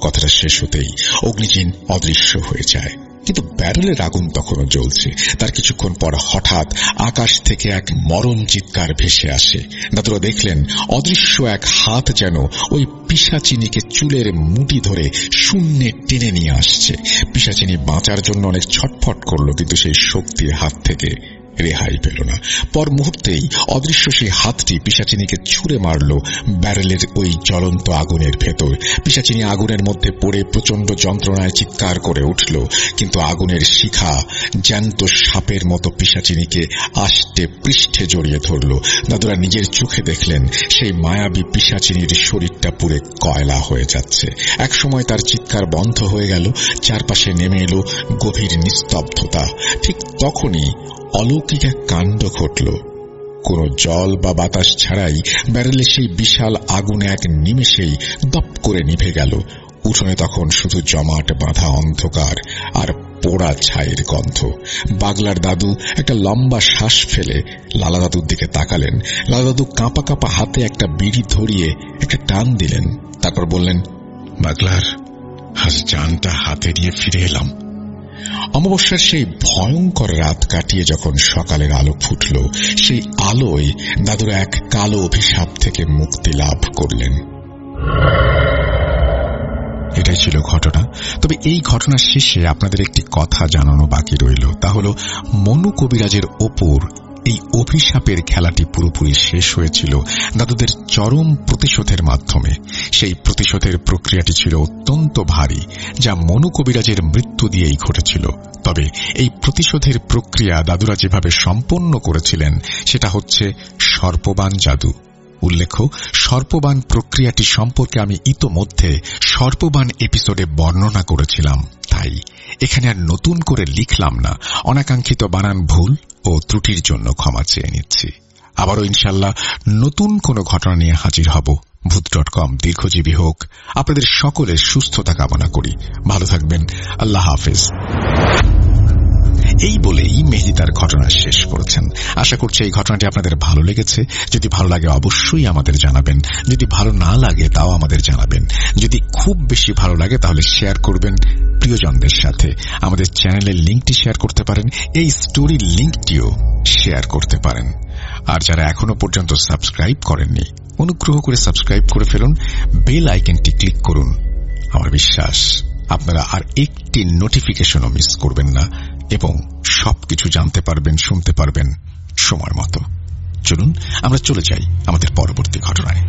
কথাটা শেষ হতেই অগ্নিজিন অদৃশ্য হয়ে যায়। কিন্তু ব্যারেলের আগুন তখনও জ্বলছে। তার কিছুক্ষণ পর হঠাৎ আকাশ থেকে এক মরণ চিৎকার ভেসে আসে। দাদুরা দেখলেন অদৃশ্য এক হাত যেন ওই পিশাচিনীকে চুলের মুঠি ধরে শূন্যে টেনে নিয়ে আসছে। পিশাচিনী বাঁচার জন্য অনেক ছটফট করল, কিন্তু সেই শক্তির হাত থেকে রেহাই পেল না। পর মুহূর্তেই অদৃশ্য সেই হাতটি পিশাচিনীকে ছুঁড়ে মারল ব্যারেলের ওই জ্বলন্ত আগুনের ভেতর। পিশাচিনী আগুনের মধ্যে পড়ে প্রচন্ড যন্ত্রণায় চিৎকার করে উঠল, কিন্তু আগুনের শিখা জ্যান্ত সাপের মতো পিশাচিনীকে আষ্টে পৃষ্ঠে জড়িয়ে ধরল। দাদুরা নিজের চোখে দেখলেন সেই মায়াবী পিশাচিনীর শরীরটা পুরে কয়লা হয়ে যাচ্ছে। একসময় তার চিৎকার বন্ধ হয়ে গেল। চারপাশে নেমে এলো গভীর নিস্তব্ধতা। ঠিক তখনই অলৌকিক এক কাণ্ড ঘটল। কোন জল বা বাতাস ছাড়াই ব্যারেলে সেই বিশাল আগুন এক নিমেষেই দপ করে নিভে গেল। উঠোনে তখন শুধু জমাট বাঁধা অন্ধকার আর পোড়া ছাইয়ের গন্ধ। বাগলার দাদু একটা লম্বা শ্বাস ফেলে লালা দাদুর দিকে তাকালেন। লালা দাদু কাঁপা কাঁপা হাতে একটা বিড়ি ধরিয়ে একটা টান দিলেন। তারপর বললেন, বাগলার, আজ জানটা হাতে নিয়ে ফিরে এলাম। অমাবস্যার সেই ভয়ঙ্কর রাত কাটিয়ে যখন সকালের আলো ফুটল, সেই আলোয় দাদুরা এক কালো অভিশাপ থেকে মুক্তি লাভ করলেন। এটাই ছিল ঘটনা। তবে এই ঘটনার শেষে আপনাদের একটি কথা জানানো বাকি রইল। তা হল, মনু কবিরাজের ওপর এই অভিশাপের খেলাটি পুরোপুরি শেষ হয়েছিল দাদুদের চরম প্রতিশোধের মাধ্যমে। সেই প্রতিশোধের প্রক্রিয়াটি ছিল অত্যন্ত ভারী, যা মনু কবিরাজের মৃত্যু দিয়েই ঘটেছিল। তবে এই প্রতিশোধের প্রক্রিয়া দাদুরা যেভাবে সম্পন্ন করেছিলেন সেটা হচ্ছে সর্পবাণ জাদু। উল্লেখ্য, সর্পবাণ প্রক্রিয়াটি সম্পর্কে আমি ইতোমধ্যে সর্পবাণ এপিসোডে বর্ণনা করেছিলাম, তাই এখানে আর নতুন করে লিখলাম না। অনাকাঙ্ক্ষিত বানান ভুল ও ত্রুটির জন্য ক্ষমা চেয়ে নিচ্ছি। আবারও ইনশাল্লাহ নতুন কোনো ঘটনা নিয়ে হাজির হব। ভূত.com দীর্ঘজীবী হোক। আপনাদের সকলের সুস্থতা কামনা করি। ভালো থাকবেন। আল্লাহ হাফেজ। এই বলেই মেহেদী তার ঘটনা শেষ করেছেন। আশা করছি এই ঘটনাটি আপনাদের ভালো লেগেছে। যদি ভালো লাগে অবশ্যই আমাদের জানাবেন। যদি ভালো না লাগে তাও আমাদের জানাবেন। যদি খুব বেশি ভালো লাগে তাহলে শেয়ার করবেন প্রিয়জনদের সাথে। আমাদের চ্যানেলের লিঙ্কটি শেয়ার করতে পারেন। এই স্টোরির লিঙ্কটিও শেয়ার করতে পারেন। আর যারা এখনো পর্যন্ত সাবস্ক্রাইব করেননি, অনুগ্রহ করে সাবস্ক্রাইব করে ফেলুন। বেল আইকনটি ক্লিক করুন। আমার বিশ্বাস আপনারা আর একটি নোটিফিকেশনও মিস করবেন না এবং সবকিছু জানতে পারবেন, শুনতে পারবেন সময় মতো। চলুন আমরা চলে যাই আমাদের পরবর্তী ঘটনায়।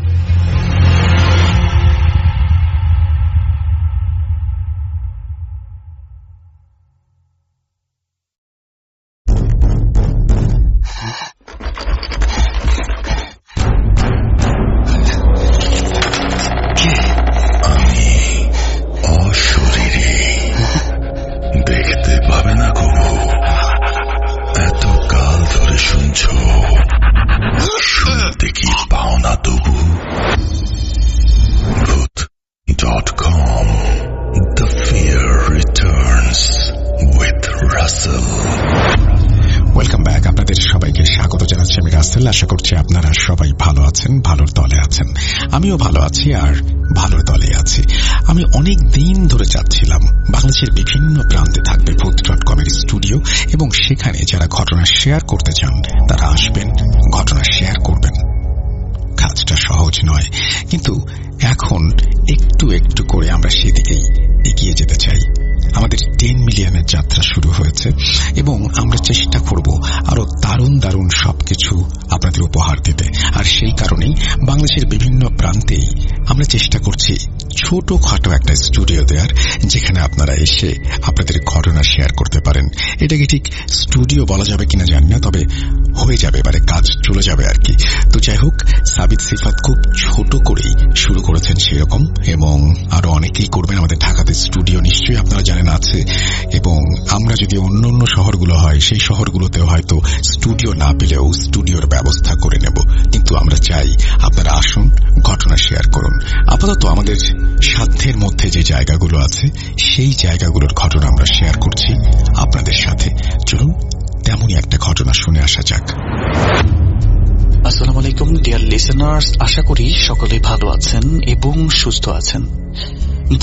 দেখতে পাবে না কবু, এত কাল আমিও ভালো আছি আর ভালোর দলে আছি। আমি অনেক দিন ধরে চাচ্ছিলাম বাংলাদেশের বিভিন্ন প্রান্তে থাকবে ভূত.com এর স্টুডিও, এবং সেখানে যারা ঘটনা শেয়ার করতে চান তারা আসবেন, ঘটনা শেয়ার করবেন। কাজটা সহজ নয়, কিন্তু এখন একটু একটু করে আমরা সেদিকেই এগিয়ে যেতে চাই। আমাদের 10 মিলিয়নের যাত্রা শুরু হয়েছে এবং আমরা চেষ্টা করব আরো দারুণ দারুণ সবকিছু আপনাদের উপহার দিতে। আর সেই কারণেই বাংলাদেশের বিভিন্ন প্রান্তেই আমরা চেষ্টা করছি ছোটখাটো একটা স্টুডিও দেওয়ার, যেখানে আপনারা এসে আপনাদের ঘটনা শেয়ার করতে পারেন। এটাকে ঠিক স্টুডিও বলা যাবে কিনা জানি না, তবে হয়ে যাবে, এবারে কাজ চলে যাবে আর কি। তো যাই হোক, সাবিত সিফাত খুব ছোট করেই শুরু করেছেন সেরকম, এবং আরো অনেকেই করবেন। আমাদের ঢাকাতে স্টুডিও নিশ্চয়ই আপনারা জানেন আছে, এবং আমরা যদি অন্য অন্য শহরগুলো হয় সেই শহরগুলোতেও হয়তো স্টুডিও না পেলেও স্টুডিওর ব্যবস্থা করে নেব। কিন্তু আমরা চাই আপনারা আসুন, ঘটনা শেয়ার করুন। আপাতত আমাদের সাধ্যের মধ্যে যে জায়গাগুলো আছে সেই জায়গাগুলোর ঘটনা আমরা শেয়ার করছি আপনাদের সাথে। চলুন তেমনই একটা ঘটনা শুনে আসা যাক। আসসালামু আলাইকুম ডিয়ার লিসেনার্স, আশা করি সকলে ভালো আছেন এবং সুস্থ আছেন।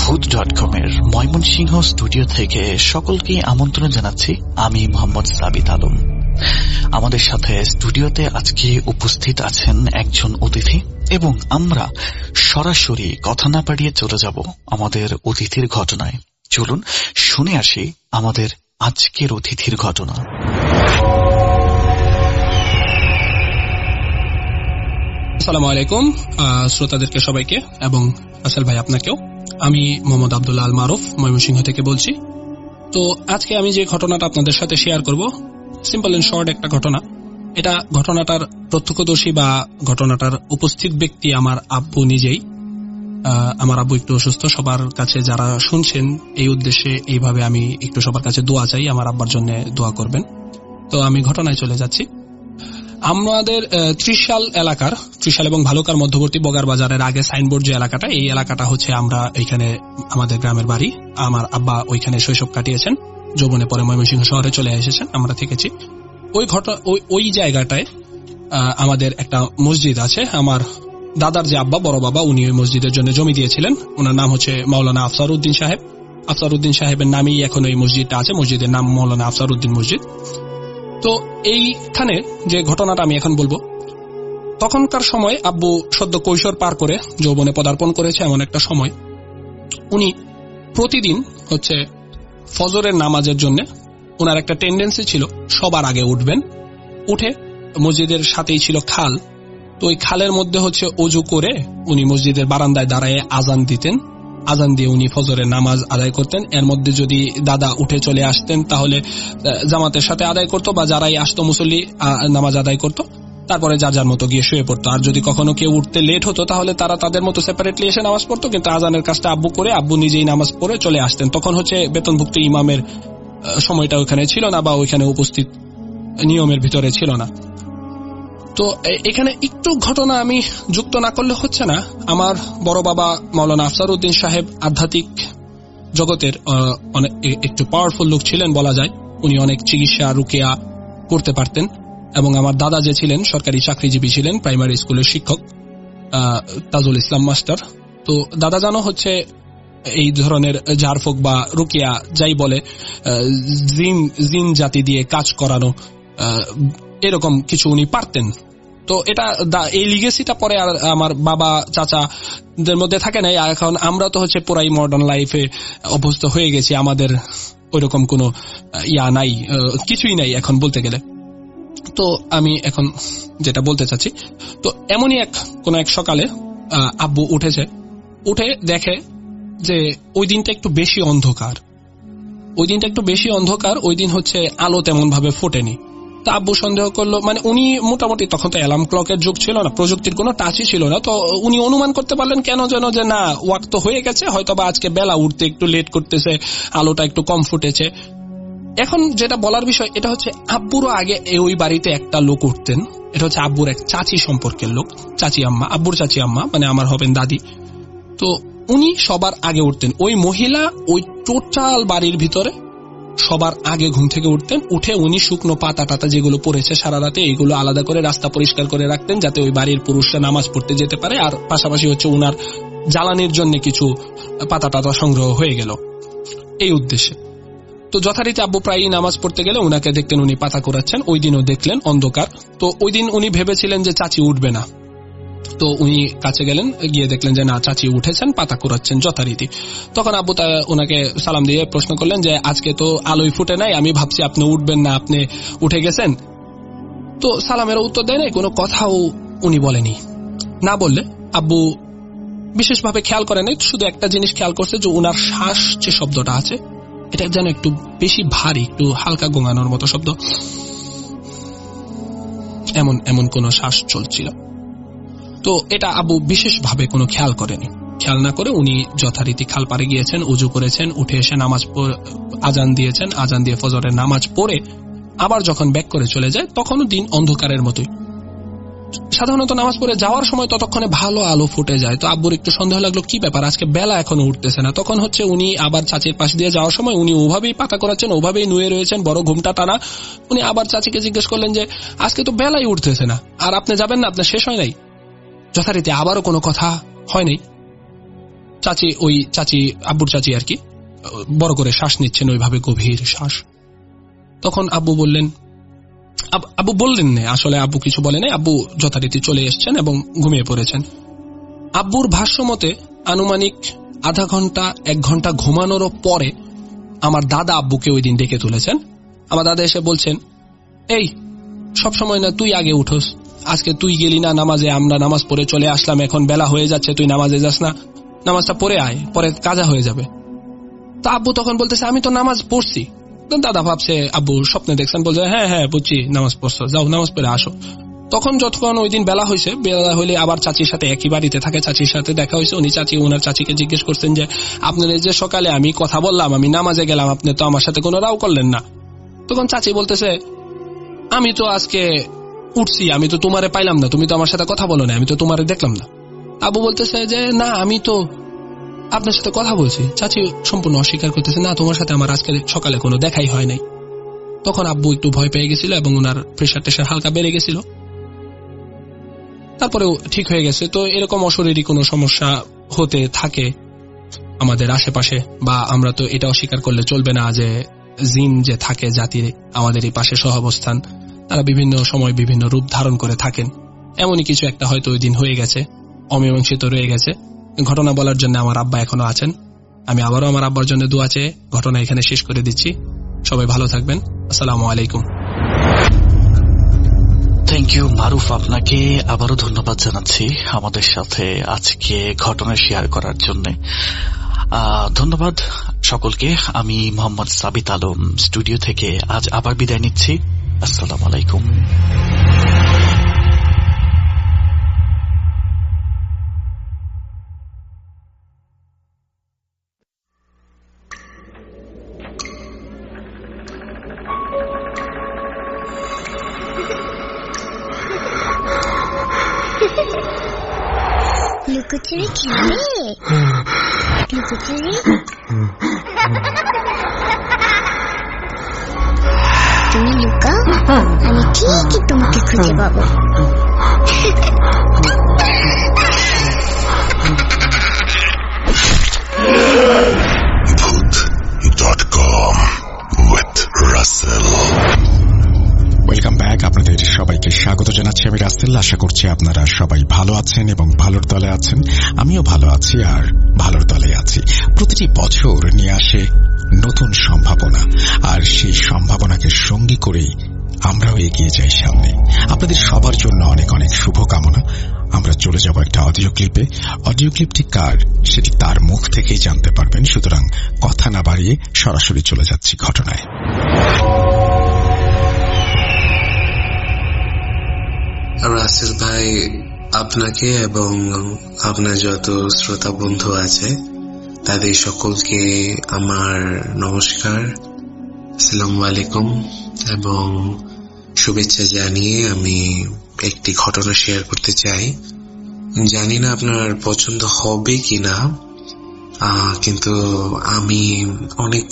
ভূত.com এর ময়মনসিংহ স্টুডিও থেকে সকলকে আমন্ত্রণ জানাচ্ছি। আমি মোহাম্মদ সাবিত আলম। আমাদের সাথে স্টুডিওতে আজকে উপস্থিত আছেন একজন অতিথি, এবং আমরা সরাসরি কথা না বাড়িয়ে চলে যাব আমাদের অতিথির ঘটনায়। চলুন শুনে আসি আমাদের আজকের অতিথির ঘটনা। আসসালামু আলাইকুম শ্রোতাদেরকে সবাইকে, এবং আসল ভাই আপনাকেও। আমি মোহাম্মদ আব্দুল্লাহ আল মারুফ ময়মনসিংহ থেকে বলছি। তো আজকে আমি যে ঘটনাটা আপনাদের সাথে শেয়ার করব, সিম্পল এন্ড শর্ট একটা ঘটনা। এটা ঘটনাটার প্রত্যক্ষদর্শী বা ঘটনাটার উপস্থিত ব্যক্তি আমার আব্বু নিজেই। আমার আব্বু একটু অসুস্থ। সবার কাছে যারা শুনছেন এই উদ্দেশ্যে এইভাবে আমি একটু সবার কাছে দোয়া চাই, আমার আব্বার জন্য দোয়া করবেন। তো আমি ঘটনায় চলে যাচ্ছি। আমাদের ত্রিশাল এবং ভালুকার মধ্যবর্তী বগার বাজারের আগে সাইনবোর্ড যে এলাকাটা, এই এলাকাটা হচ্ছে আমরা এইখানে আমাদের গ্রামের বাড়ি। আমার আব্বা ওইখানে শৈশব কাটিয়েছেন, যৌবনে পরে ময়মনসিংহ শহরে চলে এসেছেন, আমরা থেকেছি ওই জায়গাটায়। আমাদের একটা মসজিদ আছে। আমার দাদার যে আব্বা, বড় বাবা, উনি ওই মসজিদের জন্য জমি দিয়েছিলেন। ওনার নাম হচ্ছে মাওলানা আফসারউদ্দিন সাহেব। আফসারউদ্দিন সাহেবের নামেই এখন ওই মসজিদটা আছে। মসজিদের নাম মাওলানা আফসারউদ্দিন মসজিদ। তো এইখানে যে ঘটনাটা আমি এখন বলবো, তখনকার সময় আব্বু সদ্য কৈশোর পার করে যৌবনে পদার্পণ করেছে এমন একটা সময়। উনি প্রতিদিন হচ্ছে ফজরের নামাজের জন্য ওনার একটা টেন্ডেন্সি ছিল সবার আগে উঠবেন। উঠে মসজিদের সাথেই ছিল খাল, তো ওই খালের মধ্যে হচ্ছে অজু করে উনি মসজিদের বারান্দায় দাঁড়ায় আজান দিতেন। আজান দিয়ে উনি ফজরের নামাজ আদায় করতেন। এর মধ্যে যদি দাদা উঠে চলে আসতেন তাহলে জামাতের সাথে আদায় করতো, বা যারাই আসতো মুসল্লি নামাজ আদায় করতো, তারপরে যার যার মতো গিয়ে শুয়ে পড়তো। আর যদি কখনো কেউ উঠতে লেট হতো তাহলে তারা তাদের মতো সেপারেটলি এসে নামাজ পড়তো, কিন্তু আজানের কাজটা আব্বু করে আব্বু নিজেই নামাজ পড়ে চলে আসতেন। তখন হচ্ছে বেতনভুক্ত ইমামের সময়টা ওইখানে ছিল না, বা ওইখানে উপস্থিত নিয়মের ভিতরে ছিল না। তো এখানে একটু ঘটনা আমি যুক্ত না করলে হচ্ছে না। আমার বড় বাবা মাওলানা আফসারউদ্দিন সাহেব আধ্যাত্মিক জগতের অনেক একটু পাওয়ারফুল লোক ছিলেন বলা যায়। উনি অনেক চিকিৎসা রুকিয়া করতে পারতেন। এবং আমার দাদা যে ছিলেন সরকারি চাকরিজীবী ছিলেন, প্রাইমারি স্কুলের শিক্ষক, তাজুল ইসলাম মাস্টার। তো দাদা জানো হচ্ছে এই ধরনের ঝাড়ফুঁক বা রুকিয়া যাই বলে, জিন জাতি দিয়ে কাজ করানো, এরকম কিছু উনি পারতেন। তো এটা এই লিগেসিটা পরে আর আমার বাবা চাচাদের মধ্যে থাকে নাই। এখন আমরা তো হচ্ছে পুরাই মডার্ন লাইফে অভ্যস্ত হয়ে গেছি, আমাদের ওইরকম কোনো নাই, কিছুই নাই এখন বলতে গেলে। তো আমি এখন যেটা বলতে চাচ্ছি, তো এমনই কোন এক সকালে আব্বু উঠেছে, উঠে দেখে যে ওই দিনটা একটু বেশি অন্ধকার। ওই দিন হচ্ছে আলো তেমন ভাবে ফোটেনি। তা আব্বু সন্দেহ করলো, মানে উনি মোটামুটি, তখন তো অ্যালার্ম ক্লকের যুগ ছিল না, প্রযুক্তির কোনো টাচই ছিল না। তো উনি অনুমান করতে পারলেন কেন যেন যে না, ওয়াক্ত তো হয়ে গেছে, হয়তো বা আজকে বেলা উঠতে একটু লেট করতেছে, আলোটা একটু কম ফুটেছে। এখন যেটা বলার বিষয়, এটা হচ্ছে আব্বুরও আগে ওই বাড়িতে একটা লোক উঠতেন। এটা হচ্ছে আব্বুর এক চাচি সম্পর্কের লোক, চাচি আম্মা, আব্বুর চাচি আম্মা, মানে আমার হবেন দাদি। তো উনি সবার আগে উঠতেন। ওই মহিলা ওই টোটাল বাড়ির ভিতরে সবার আগে ঘুম থেকে উঠতেন, উঠে উনি শুকনো পাতা টাতা যেগুলো পড়েছে সারা রাতে এইগুলো আলাদা করে রাস্তা পরিষ্কার করে রাখতেন, যাতে ওই বাড়ির পুরুষরা নামাজ পড়তে যেতে পারে। আর পাশাপাশি হচ্ছে উনার জ্বালানির জন্য কিছু পাতা টাতা সংগ্রহ হয়ে গেল এই উদ্দেশ্যে। তো যথারীতি আব্বু প্রায়ই নামাজ পড়তে গেলে উনাকে দেখতেন উনি পাতা কুড়াচ্ছেন। ওই দিনও দেখলেন অন্ধকার। তো ওই দিন উনি ভেবেছিলেন যে চাচি উঠবে না, তো উনি কাছে গেলেন, গিয়ে দেখলেন যে না, চাচি উঠেছেন, পাতা কুড়াচ্ছেন যথারীতি। তখন আব্বু ওনাকে সালাম দিয়ে প্রশ্ন করলেন যে আজকে তো আলোই ফুটে নাই, আমি ভাবছি আপনি উঠবেন না, আপনি উঠে গেছেন। তো সালামের উত্তর দেয় নাই, কোনো কথাও উনি বলেনি। না বললে আব্বু বিশেষভাবে খেয়াল করে নাই, শুধু একটা জিনিস খেয়াল করছে যে উনার শ্বাস যে শব্দটা আছে এটা যেন একটু বেশি ভারী, একটু হালকা গোঙানোর মতো শব্দ, এমন এমন কোন শ্বাস চলছিল। তো এটা আব্বু বিশেষভাবে কোনো খেয়াল করেনি। খেয়াল না করে উনি যথারীতি খাল পাড়ে গিয়েছেন, উজু করেছেন, উঠে এসে নামাজ আজান দিয়েছেন, আজান দিয়ে ফজরের নামাজ পড়ে আবার যখন ব্যাক করে চলে যায় তখনও দিন অন্ধকারের মতোই। সাধারণত নামাজ পড়ে যাওয়ার সময় ততক্ষণে ভালো আলো ফুটে যায়। তো আব্বুর একটু সন্দেহ লাগলো, কি ব্যাপার আজকে বেলা এখনো উঠতেছে না। তখন হচ্ছে উনি আবার চাচির পাশ দিয়ে যাওয়ার সময় উনি ওভাবেই পাতা করাচ্ছেন, ওভাবেই নুয়ে রয়েছেন, বড় ঘুমটা টানা। উনি আবার চাচিকে জিজ্ঞেস করলেন যে আজকে তো বেলাই উঠতেছে না, আর আপনি যাবেন না, আপনার শেষ হয় নাই? যথারীতি আবারও কোনো কথা হয় নাই। চাচি, ওই চাচি, আব্বুর চাচি আর কি, বড় করে শ্বাস নিচ্ছেন, ওইভাবে গভীর শ্বাস। তখন আব্বু বললেন না, আসলে আব্বু কিছু বলে নাই। আব্বু যথারীতি চলে এসছেন এবং ঘুমিয়ে পড়েছেন। আব্বুর ভাষ্য মতে আনুমানিক আধা ঘন্টা 1 ঘন্টা ঘুমানোরও পরে আমার দাদা আব্বুকে ওই দিন ডেকে তুলেছেন। আমার দাদা এসে বলছেন, এই সবসময় না তুই আগে উঠোস, আজকে তুই গেলি না নামাজে, আমরা নামাজ পড়ে চলে আসলাম, এখন বেলা হয়ে যাচ্ছে, তুই নামাজে যাস না, নামাজটা পড়ে আয়, পরে কাজা হয়ে যাবে। তা আব্বু তখন বলতেছে আমি তো নামাজ পড়ছি। দাদা ভাবছে আব্বু স্বপ্নে দেখছেন, বলছে হ্যাঁ হ্যাঁ বুঝছি, নামাজ পড়ছো, যাও নামাজ পড়ে আসো। তখন যতক্ষণ ওই দিন বেলা হয়েছে, বেলা হইলে আবার চাচির সাথে একই বাড়িতে থাকে, চাচির সাথে দেখা হয়েছে। উনি ওনার চাচিকে জিজ্ঞেস করছেন যে আপনার যে সকালে আমি কথা বললাম, আমি নামাজে গেলাম, আপনি তো আমার সাথে কোনো রাও করলেন না। তখন চাচি বলতেছে আমি তো আজকে উঠছি, আমি তো তোমারে পাইলাম না, তুমি তো আমার সাথে কথা বলো না, আমি তো তোমারে দেখলাম না। আব্বু বলতেছে যে না, আমি তো আপনার সাথে কথা বলছি। চাচি সম্পূর্ণ অস্বীকার করতেছে, না তোমার সাথে আমার আজকে সকালে কোনো দেখাই হয় নাই। তখন আব্বু একটু ভয় পেয়ে গেছিল এবং ওনার প্রেশার টেশার হালকা বেড়ে গেছিল, তারপরেও ঠিক হয়ে গেছে। তো এরকম অশরীরী কোনো সমস্যা হতে থাকে আমাদের আশেপাশে, বা আমরা তো এটা অস্বীকার করলে চলবে না যে জিন যে থাকে জাতির আমাদের এই পাশে সহাবস্থান, তারা বিভিন্ন সময় বিভিন্ন রূপ ধারণ করে থাকেন। এমনই কিছু একটা হয়তো ওই দিন হয়ে গেছে, অমীমাংসিত রয়ে গেছে। ঘটনা বলার জন্য আমার আব্বা এখনো আছেন। আমি আবারও আমার আব্বার জন্য দোয়া চেয়ে ঘটনা এখানে শেষ করে দিচ্ছি। সবাই ভালো থাকবেন। আসসালামু আলাইকুম। থ্যাংক ইউ মারুফ, আপনাকে আবারও ধন্যবাদ জানাচ্ছি আমাদের সাথে আজকে ঘটনা শেয়ার করার জন্য। ধন্যবাদ সকলকে। আমি মোহাম্মদ সাবিত আলম স্টুডিও থেকে আজ আবার বিদায় নিচ্ছি। আসসালামু আলাইকুম। লুকোচুরি খেলবে? লুকোচুরি তুমি লুকাও, আমি ঠিকই তোমাকে খুঁজে পাবো। ভূত.com with Russell। Welcome back. আপনাদের সবাইকে স্বাগত জানাচ্ছি আমি রাসেল। আশা করছি আপনারা সবাই ভালো আছেন এবং ভালোর দলে আছেন। আমিও ভালো আছি আর ভালোর দলে আছি। প্রতিটি বছর নিয়ে আসে নতুন সম্ভাবনা, আর সেই সম্ভাবনাকে সঙ্গী করেই আমরাও এগিয়ে যাই সামনে। আপনাদের সবার জন্য অনেক অনেক শুভকামনা। আমরা চলে যাব একটা অডিও ক্লিপে। অডিও ক্লিপটি কার সেটি তার মুখ থেকেই জানতে পারবেন। সুতরাং কথা না বাড়িয়ে সরাসরি চলে যাচ্ছি ঘটনায়। রাসেল ভাই, আপনাকে এবং আপনার যত শ্রোতা বন্ধু আছে তাদের সকলকে আমার নমস্কার, আসসালামু আলাইকুম এবং শুভেচ্ছা জানিয়ে আমি একটি ঘটনা শেয়ার করতে চাই। জানি না আপনার পছন্দ হবে কিনা, কিন্তু আমি অনেক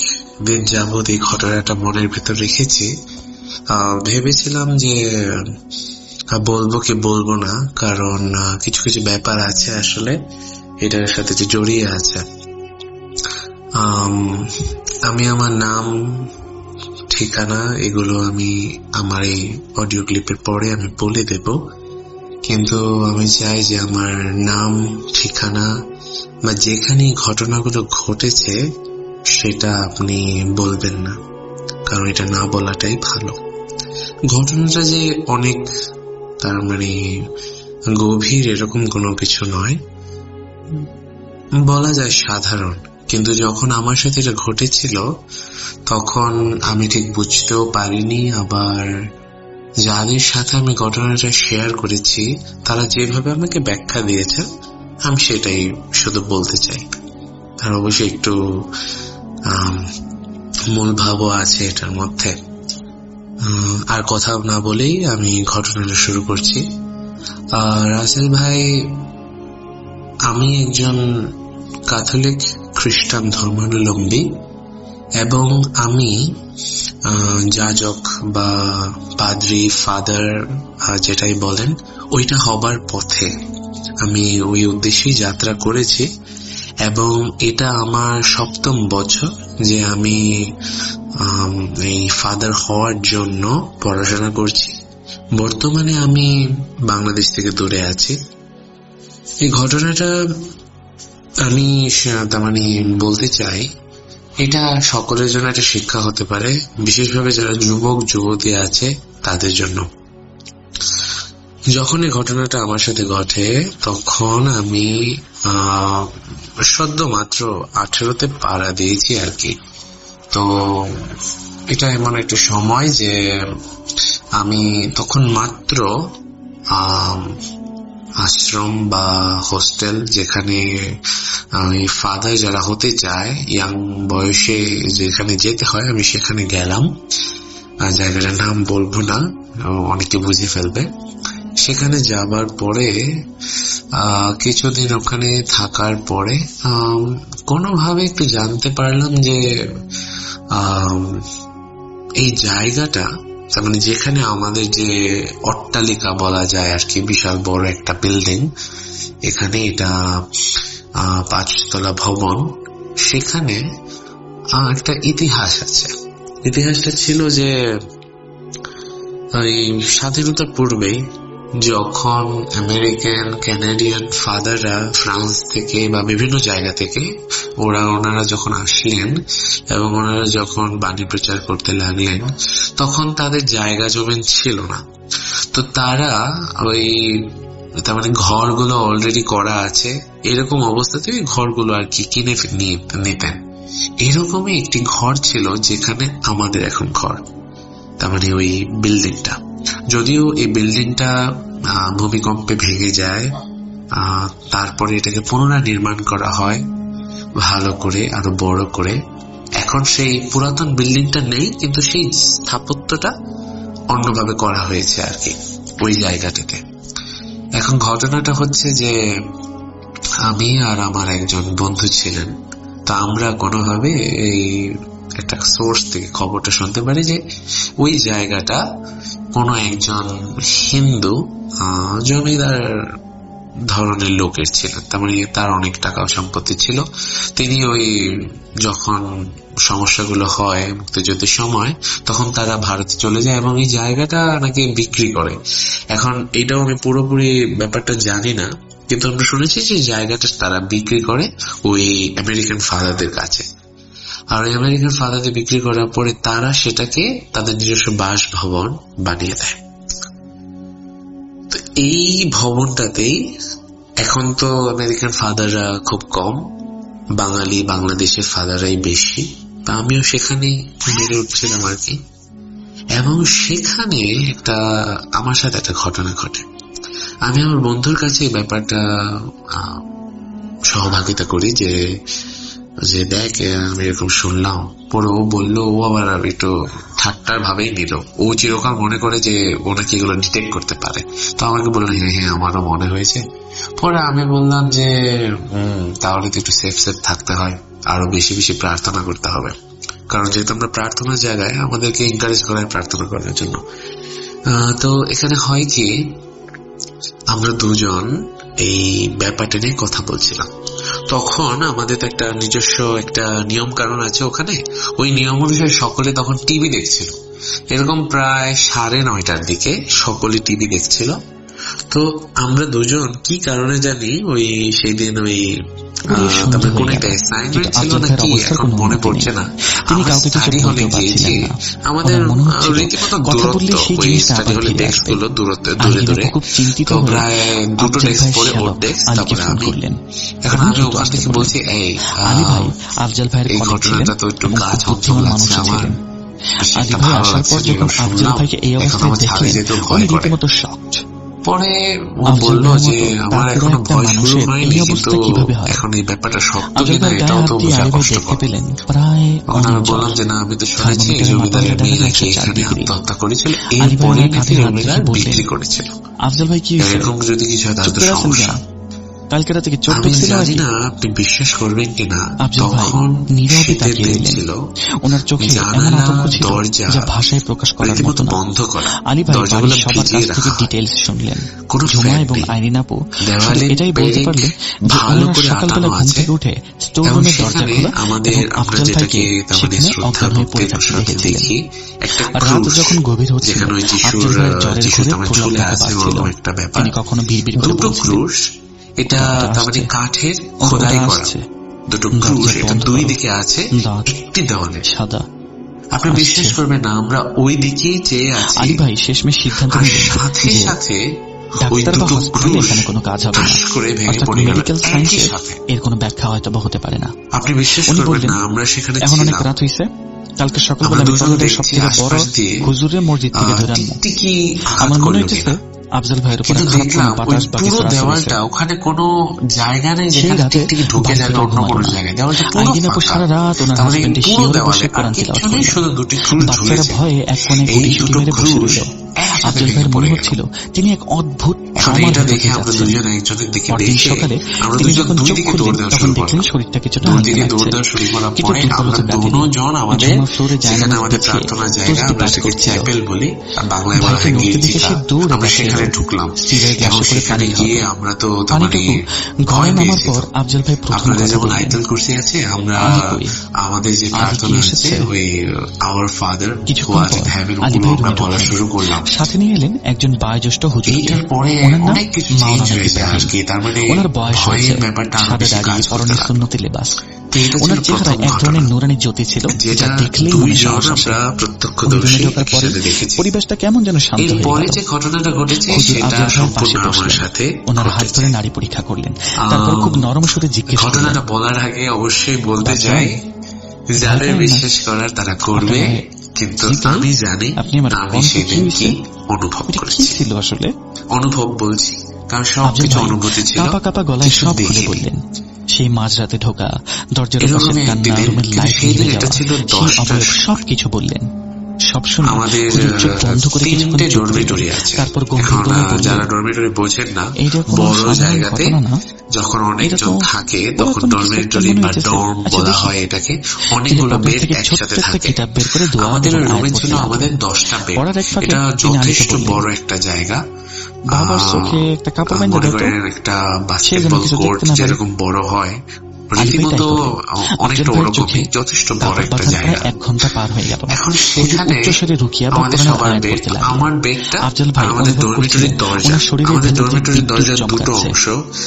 দিন যাবৎ এই ঘটনাটা মনের ভেতর রেখেছি। ভেবেছিলাম যে বলবো কি বলবো না, কারণ কিছু কিছু ব্যাপার আছে আসলে এটার সাথে যে জড়িয়ে আছে। আমি আমার নাম, ঠিকানা এগুলো আমি আমার এই অডিও ক্লিপের পরে আমি বলে দেব, কিন্তু আমি চাই যে আমার নাম, ঠিকানা বা যেখানে ঘটনাগুলো ঘটেছে সেটা আপনি বলবেন না, কারণ এটা না বলাটাই ভালো। ঘটনাটা যে অনেক তার মানে গভীর এরকম কোনো কিছু নয়, বলা যায় সাধারণ, কিন্তু যখন আমার সাথে এটা ঘটেছিল তখন আমি ঠিক বুঝতেও পারিনি। আবার যাদের সাথে আমি ঘটনাটা শেয়ার করেছি তারা যেভাবে আমাকে ব্যাখ্যা দিয়েছে আমি সেটাই শুধু বলতে চাই। আর অবশ্যই একটু মূল ভাবও আছে এটার মধ্যে। আর কথা না বলেই আমি ঘটনাটা শুরু করছি। রাসেল ভাই, আমি একজন ক্যাথলিক খ্রিস্টান ধর্মাবলম্বী এবং আমি যাজক বা পাদ্রি, ফাদার যেটাই বলেন ওইটা হবার পথে। আমি ওই উদ্দেশ্যেই যাত্রা করেছি এবং এটা আমার 7ম বছর যে আমি এই ফাদার হওয়ার জন্য পড়াশোনা করছি। বর্তমানে আমি বাংলাদেশ থেকে দূরে আছি। এই ঘটনাটা আমি তার মানে বলতে চাই এটা সকলের জন্য একটা শিক্ষা হতে পারে, বিশেষভাবে যারা যুবক যুবতী আছে তাদের জন্য। যখন এই ঘটনাটা আমার সাথে ঘটে তখন আমি সদ্য মাত্র 18তে পাড়া দিয়েছি আর কি। তো এটা এমন একটা সময় যে আমি তখন মাত্র আশ্রম বা হোস্টেল, যেখানে ফাদার যারা হতে চায় ইয়াং বয়সে যেখানে যেতে হয়, আমি সেখানে গেলাম। জায়গাটার নাম বলবো না, অনেকে বুঝে ফেলবে। সেখানে যাবার পরে কিছুদিন ওখানে থাকার পরে কোনোভাবে একটু জানতে পারলাম যে এই জায়গাটা, তার মানে যেখানে আমাদের যে অট্টালিকা বলা যায় আর কি, বিশাল বড় একটা বিল্ডিং, এখানে এটা 5 তলা ভবন, সেখানে একটা ইতিহাস আছে। ইতিহাসটা ছিল যে এই স্বাধীনতার পূর্বেই যখন আমেরিকান, কানাডিয়ান ফাদাররা ফ্রান্স থেকে বা বিভিন্ন জায়গা থেকে ওনারা যখন আসলেন এবং ওনারা যখন বাণী প্রচার করতে লাগলেন, তখন তাদের জায়গা জমিন ছিল না। তো তারা ওই তার মানে ঘরগুলো অলরেডি করা আছে, এরকম অবস্থাতে ওই ঘরগুলো আর কি কিনে নিতেন। এরকমই একটি ঘর ছিল যেখানে আমাদের এখন ঘর, তার মানে ওই বিল্ডিংটা। যদিও এই বিল্ডিংটা ভূমিকম্পে ভেঙে যায়, তারপরে এটাকে পুনরায় নির্মাণ করা হয় ভালো করে, আরো বড় করে। এখন সেই পুরাতন বিল্ডিংটা নেই, কিন্তু সেই স্থাপত্যটা অন্যভাবে করা হয়েছে আর কি ওই জায়গাটাতে। এখন ঘটনাটা হচ্ছে যে আমি আর আমার একজন বন্ধু ছিলেন, তা আমরা কোনোভাবে এই একটা সোর্স থেকে খবরটা শুনতে পারি যে ওই জায়গাটা কোনো একজন হিন্দু জমিদার ধরনের লোকের ছিলেন, তার মানে তার অনেক টাকা সম্পত্তি ছিল। তিনি ওই যখন সমস্যাগুলো হয় মুক্তিযুদ্ধের সময়, তখন তারা ভারতে চলে যায় এবং এই জায়গাটা নাকি বিক্রি করে। এখন এটাও আমি পুরোপুরি ব্যাপারটা জানি না, কিন্তু আমরা শুনেছি যে জায়গাটা তারা বিক্রি করে ওই আমেরিকান ফাদারদের কাছে। আর ওই আমেরিকান ফাদারদের বিক্রি করার পরে তারা সেটাকে তাদের নিজস্ব বাসভবন বানিয়ে দেয়। তো এই ভবনটাতেই এখন তো আমেরিকান ফাদাররা খুব কম, বাংলাদেশের ফাদাররাই বেশি। তা আমিও সেখানেই বেড়ে উঠছিলাম আর কি। এবং সেখানে আমার সাথে একটা ঘটনা ঘটে। আমি আমার বন্ধুর কাছে এই ব্যাপারটা সহভাগিতা করি যে দেখ আমি এরকম শুনলাম। পরে ও বললো, ও আবার একটু ঠাট্টার ভাবেই নিল। ও চিরকাল মনে করে যে ও নাকি এগুলো ডিটেক্ট করতে পারে। তো আমাকে বললো হ্যাঁ আমারও মনে হয়েছে। পরে আমি বললাম যে তাহলে তো একটু সেফ থাকতে হয়, আরো বেশি বেশি প্রার্থনা করতে হবে, কারণ যেহেতু আমরা প্রার্থনার জায়গায়, আমাদেরকে এনকারেজ করায় প্রার্থনা করার জন্য। তো এখানে হয় কি, আমরা দুজন এই ব্যাপারটা নিয়ে কথা বলছিলাম। তখন আমাদের তো একটা নিজস্ব একটা নিয়ম কানুন আছে ওখানে। ওই নিয়ম অনুসারে সকলে তখন টিভি দেখছিল। এরকম প্রায় 9:30টার দিকে সকলে টিভি দেখছিল। তো আমরা দুজন কি কারণে জানি ওই সেই দিন ওই কোন একটা অ্যাসাইনমেন্ট ছিল নাকি এখন মনে পড়ছে না, আমরা স্টাডি হলে গিয়েছি। আমাদের রীতিমতো দূরত্ব, ওই স্টাডি হলে ডেস্ক গুলো দূরে দূরে, তো প্রায় 2টো ডেস্ক পরে ওর ডেস্ক, তারপরে আমি। এখন আমি ওখান থেকে বলছি, এই ঘটনাটা তো একটু গা ছমছম লাগছে আমার। আলী ভাই আসার পর যখন আফজাল ভাইকে এই অবস্থায় দেখলেন, উনি রীতিমতো শকড। পরে ও বললো যে আমার এখনো ভয় শুরু হয়নি, কিন্তু এখন এই ব্যাপারটা সত্য কিনা এটাও তো বোঝা কষ্টকর। তখন আমি বললাম যে না, আমি তো শুনেছি জমিদারের মেয়ে নাকি এখানে আত্মহত্যা করেছিল, এরপরে নাকি জমিদার বিক্রি করেছিল। আফজাল ভাই কি এরকম যদি কিছু হয় তাহলে তো সমস্যা। কালকে রাতে কি চোখ আমি জানি না আপনি বিশ্বাস করবেন কিনা, তখন শীতের দিন ছিল, জানালা দরজা রীতিমতো বন্ধ করা, দরজাগুলো ভিজিয়ে রাখা। কোনো ফ্যান নেই, দেওয়ালে পেরেক ভালো করে আটানো আছে, এবং সেখানে আমাদের আমরা যেটাকে তার শ্রদ্ধা ভক্তির সাথে দেখি একটা ক্রুশ, যেখানে ওই যিশুর আমার চলে আসে ওরকম একটা ব্যাপার। 2টো ক্রুশ, এটা তার মানে কাঠের খোদাই করা 2টো ক্রুশ, এটা 2 দিকে আছে, একটি দেওয়ালে সাদা। আপনি বিশ্বাস করবেন না, আমরা ওই দিকেই চেয়ে আছি। আলী ভাই শেষমেশ সিদ্ধান্ত নিলেন সাথে সাথে ওই ডাক্তার বা দুটো হসপিটালে এখানে কোনো কাজ হবে না, করে ভেঙে পড়ে গেল। মেডিকেল সায়েন্সে এর কোনো ব্যাখ্যা হয়তো বা হতে পারে না। আপনি বিশ্বাস করবেন না, আমরা সেখানে এখন অনেক ছিলাম। রাত হয়েছে, কালকে সকালবেলা আমি শহরের সবথেকে বড় হুজুরের মসজিদ থেকে ধরে আনবো। আমার মনে হচ্ছে আফজাল ভাইয়ের উপর দেখলাম ওই পুরো দেওয়ালটা, ওখানে কোনো জায়গা নেই যেখানে টিকটিকি ঢুকে যাবে অন্য কোনো জায়গায়। দেওয়ালটা পুরো সারা রাত ওনার হাজবেন্ডের পুরো দেওয়ালে কোরআন তিলাওয়াত করলেন। শুধু 2টি ক্রুশ ঝুলেছে, ভয়ে এক কোণে গুটি শুটি মেরে বসে রইল। আফজাল ভাইয়ের মনে হচ্ছিল তিনি এক অদ্ভুত এটা দেখে আমরা দুজন একজনের দিকে দেখে সকালে আমরা তিনি দুজন যখন দুই চোখ দিকে খুললেন দৌড় দেওয়া তখন শুরু দেখলেন করলাম। শরীরটা কিছুটা দুই দিকে দৌড় দেওয়া শুরু করার পরে আমরা দুজন আমাদের সেখানে আমাদের প্রার্থনার জায়গা, আমরা সেটাকে চ্যাপেল বলি, আর বাংলায় বলা হয় গির্জা, আমরা সেখানে ঢুকলাম। এবং সেখানে গিয়ে আমরা তো ভয় পেয়েছি। আফজাল ভাই আপনাদের যেমন আয়াতুল কুরসি আছে, আমরা আমাদের যে প্রার্থনা আছে ওই hour father who art in heaven, ওগুলো আমরা বলা শুরু করলাম। সাথে নিয়ে এলেন একজন বয়োজ্যেষ্ঠ হুজুর। এইটার পরে অনেক কিছু চেঞ্জ হয়েছে আর কি, তার মানে ওনার বয়স হয়েছে, ব্যাপারটা আরো সাদা বেশি দাড়ি, কাজ পরনে করতে সুন্নতি লেবাস। ওনার চেহারায় এক ধরনের নুরানি জ্যোতি ছিল, যেটা দেখলেই মনে সাহস আসে। প্রত্যক্ষদর্শী হিসেবে দেখেছি। পরিবেশটা কেমন যেন শান্ত হয়ে এরপরে গেল। যে ঘটনাটা ঘটেছে সেটা সম্পূর্ণ আমার সাথে ওনার হাত ধরে নাড়ি পরীক্ষা করলেন, তারপর খুব নরম সুরে জিজ্ঞেস করলেন। ঘটনাটা বলার আগে অবশ্যই বলতে চাই, যাদের বিশ্বাস করার তারা করবে, কিন্তু আমি জানি আমি সেদিন কি অনুভব করেছি। ছিল আসলে অনুভব বলছি, কারণ সবকিছু অনুভূতি ছিল। কাপা কাপা গলায় সব খুলে বললেন। সেই মাঝরাতে ঢোকা, দরজার পাশে কান্না, রুমের লাইট নিভে যাওয়া, সবকিছু বললেন। সব শুনে আমাদের বন্ধ করে 3টে ডরমিটরি আছে। তারপর যারা ডরমিটরি বোঝেন না, বড় জায়গাতে যখন অনেকজন থাকে তখন ডরমিটরি বা ডর্ম বলা হয় এটাকে। অনেকগুলো বেড একসাথে থাকে। আমাদের রুমে ছিল আমাদের 10টা বেড। এটা যথেষ্ট বড় একটা জায়গা। মনে করেন একটা বাস্কেটবল কোর্ট যেরকম বড় হয়, রীতিমতো অনেকটা ওরকম, যথেষ্ট বড় একটা জায়গা। 1 ঘন্টা পার হয়ে গেল। এখন সেখানে আমাদের সবার বেড, আমার বেডটা, আমাদের ডরমিটরির দরজা, আমাদের ডরমিটরির দরজার 2টো অংশ,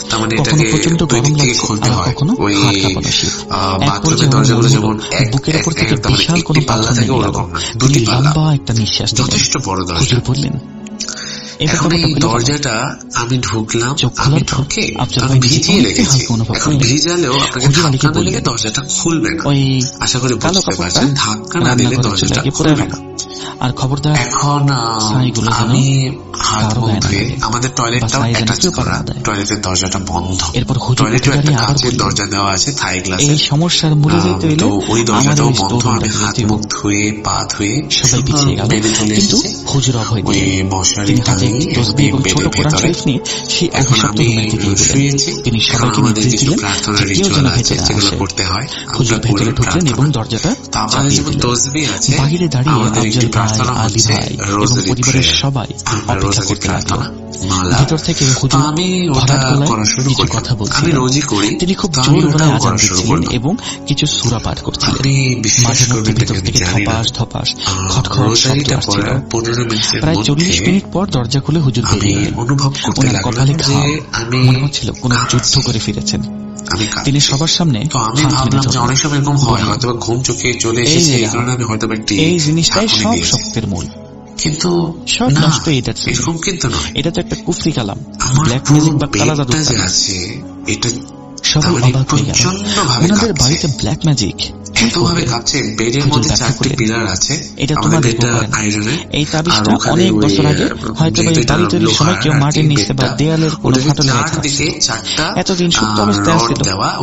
তার মানে এটাকে 2 দিক থেকে খুলতে হয়। ওই বাথরুমের দরজাগুলো যেমন একটি পাল্লা থাকে ওরকম না, 2টি পাল্লা, একটা নিঃশ্বাস, যথেষ্ট বড় দরজা। বললেন এখন এই দরজাটা আমি ঢুকলাম, আমি ঢুকে আমি ভিজিয়ে রেখেছি। এখন ভিজালেও আপনাকে ধাক্কা না দিলে দরজাটা খুলবে না। আশা করি বুঝতে পারছেন, ধাক্কা না দিলে দরজাটা খুলবে না। আর খবরদার এখন আমি হাত মুখ ধুয়ে, আমাদের টয়লেটটাও অ্যাটাচ করা, টয়লেটের দরজাটা বন্ধ। টয়লেটেও একটা কাঁচের দরজা দেওয়া আছে থাই গ্লাসে। এই সমস্যার মূলে যেতে হলে তো ওই দরজাটাও বন্ধ। আমি হাত মুখ ধুয়ে পা ধুয়ে সবাই পিছিয়ে গেল, বেডে চলে এসেছি। হুজুর অভয় ওই দিলেন। মশারি তিনি হাতে টাঙিয়ে তসবিহ এবং ছোট বেডের কোরআন ভেতরে। শরীফ নিয়ে সেই এখন অভিশপ্ত আমি রুমের দিকে এগোলেন। শুয়েছি। তিনি এখন সবাইকে আমাদের নির্দেশ কিছু দিলেন প্রার্থনা যে কেউ রিচুয়াল যেন আছে ভেতরে যেগুলো আসে। করতে হয়। হুজুর আমরা ভেতরে করলাম ঢুকলেন প্রার্থনা। এবং দরজাটা তো আমাদের চাপিয়ে যেমন দিলেন। তসবিহ আছে, বাহিরে দাঁড়িয়ে আমাদের একটি আফজল ভাই, প্রার্থনা আলী হচ্ছে ভাই এবং রোজারি পরিবারের প্রেয়ার। সবাই আমরা অপেক্ষা রোজারি করতে লাগলো। প্রার্থনা মালা। ভেতর থেকে তো হুজুর আমি ওটা ভরাট গলায় করা শুরু কিছু করলাম। কথা আমি বলছিলেন। রোজই করি, তিনি খুব তো আমি জোর গলায় ওটাও আজান করা শুরু দিচ্ছিলেন করলাম। এবং কিছু সূরা পাঠ করছিলেন। আপনি বিশ্বাস মাঝে মধ্যে করবেন ভেতর নাকি থেকে জানি না, ধপাস ধপাস খটখট শব্দ রোজারিটা আসছিল। পড়ার 15 মিনিটের প্রায় মধ্যে 40 মিনিট পর দরজা খুলে হুজুর আমি বেরিয়ে এলেন। অনুভব করতে ওনার লাগলাম কপালে যে ঘাম, আমি মনে হচ্ছিল কোনো যুদ্ধ করে ফিরেছেন। আমি কাঁদছি। তিনি সবার সামনে তো আমি হাত মেলে ভাবলাম যে ধরলেন। অনেক সময় এরকম হয়, বললেন, হয়তো ঘুম চোখে চলে এই এসেছে, যে এই কারণে আমি হয়তো একটি এই জিনিসটাই ঝাঁকুনি সব দিয়েছি। শক্তের মূল। কিন্তু সব না, নষ্ট এটার জন্য। এরকম কিন্তু নয়। এটা তো একটা কুফরি কালাম, আমার ব্ল্যাক পুরো ম্যাজিক বা কালা জাদু। বেডটা যে আছে এটা সবাই তাহলে অবাক হয়ে গেল। প্রচন্ডভাবে ওনাদের কাঁপছে। বাড়িতে ব্ল্যাক ম্যাজিক এতভাবে কাঁপছে। বেডের হুজুর মধ্যে ব্যাখ্যা 4টি করলেন, পিলার আছে। এটা আমাদের তোমাদের বেডটা উপকরণ। আয়রনের। এই আর তাবিজটা ওখানে অনেক ওই বছর আগে হয়তো বা এই যেহেতু বাড়ি এটা তৈরির সময় লোহার কেউ আর কি মাটির নিচে বা বেডটা, দেয়ালের কোনো ওটাকে ফাটলে রেখে চারদিকে আসছে। 4টা এতদিন সুপ্ত অবস্থায় রড আসছিল। দেওয়া, ওই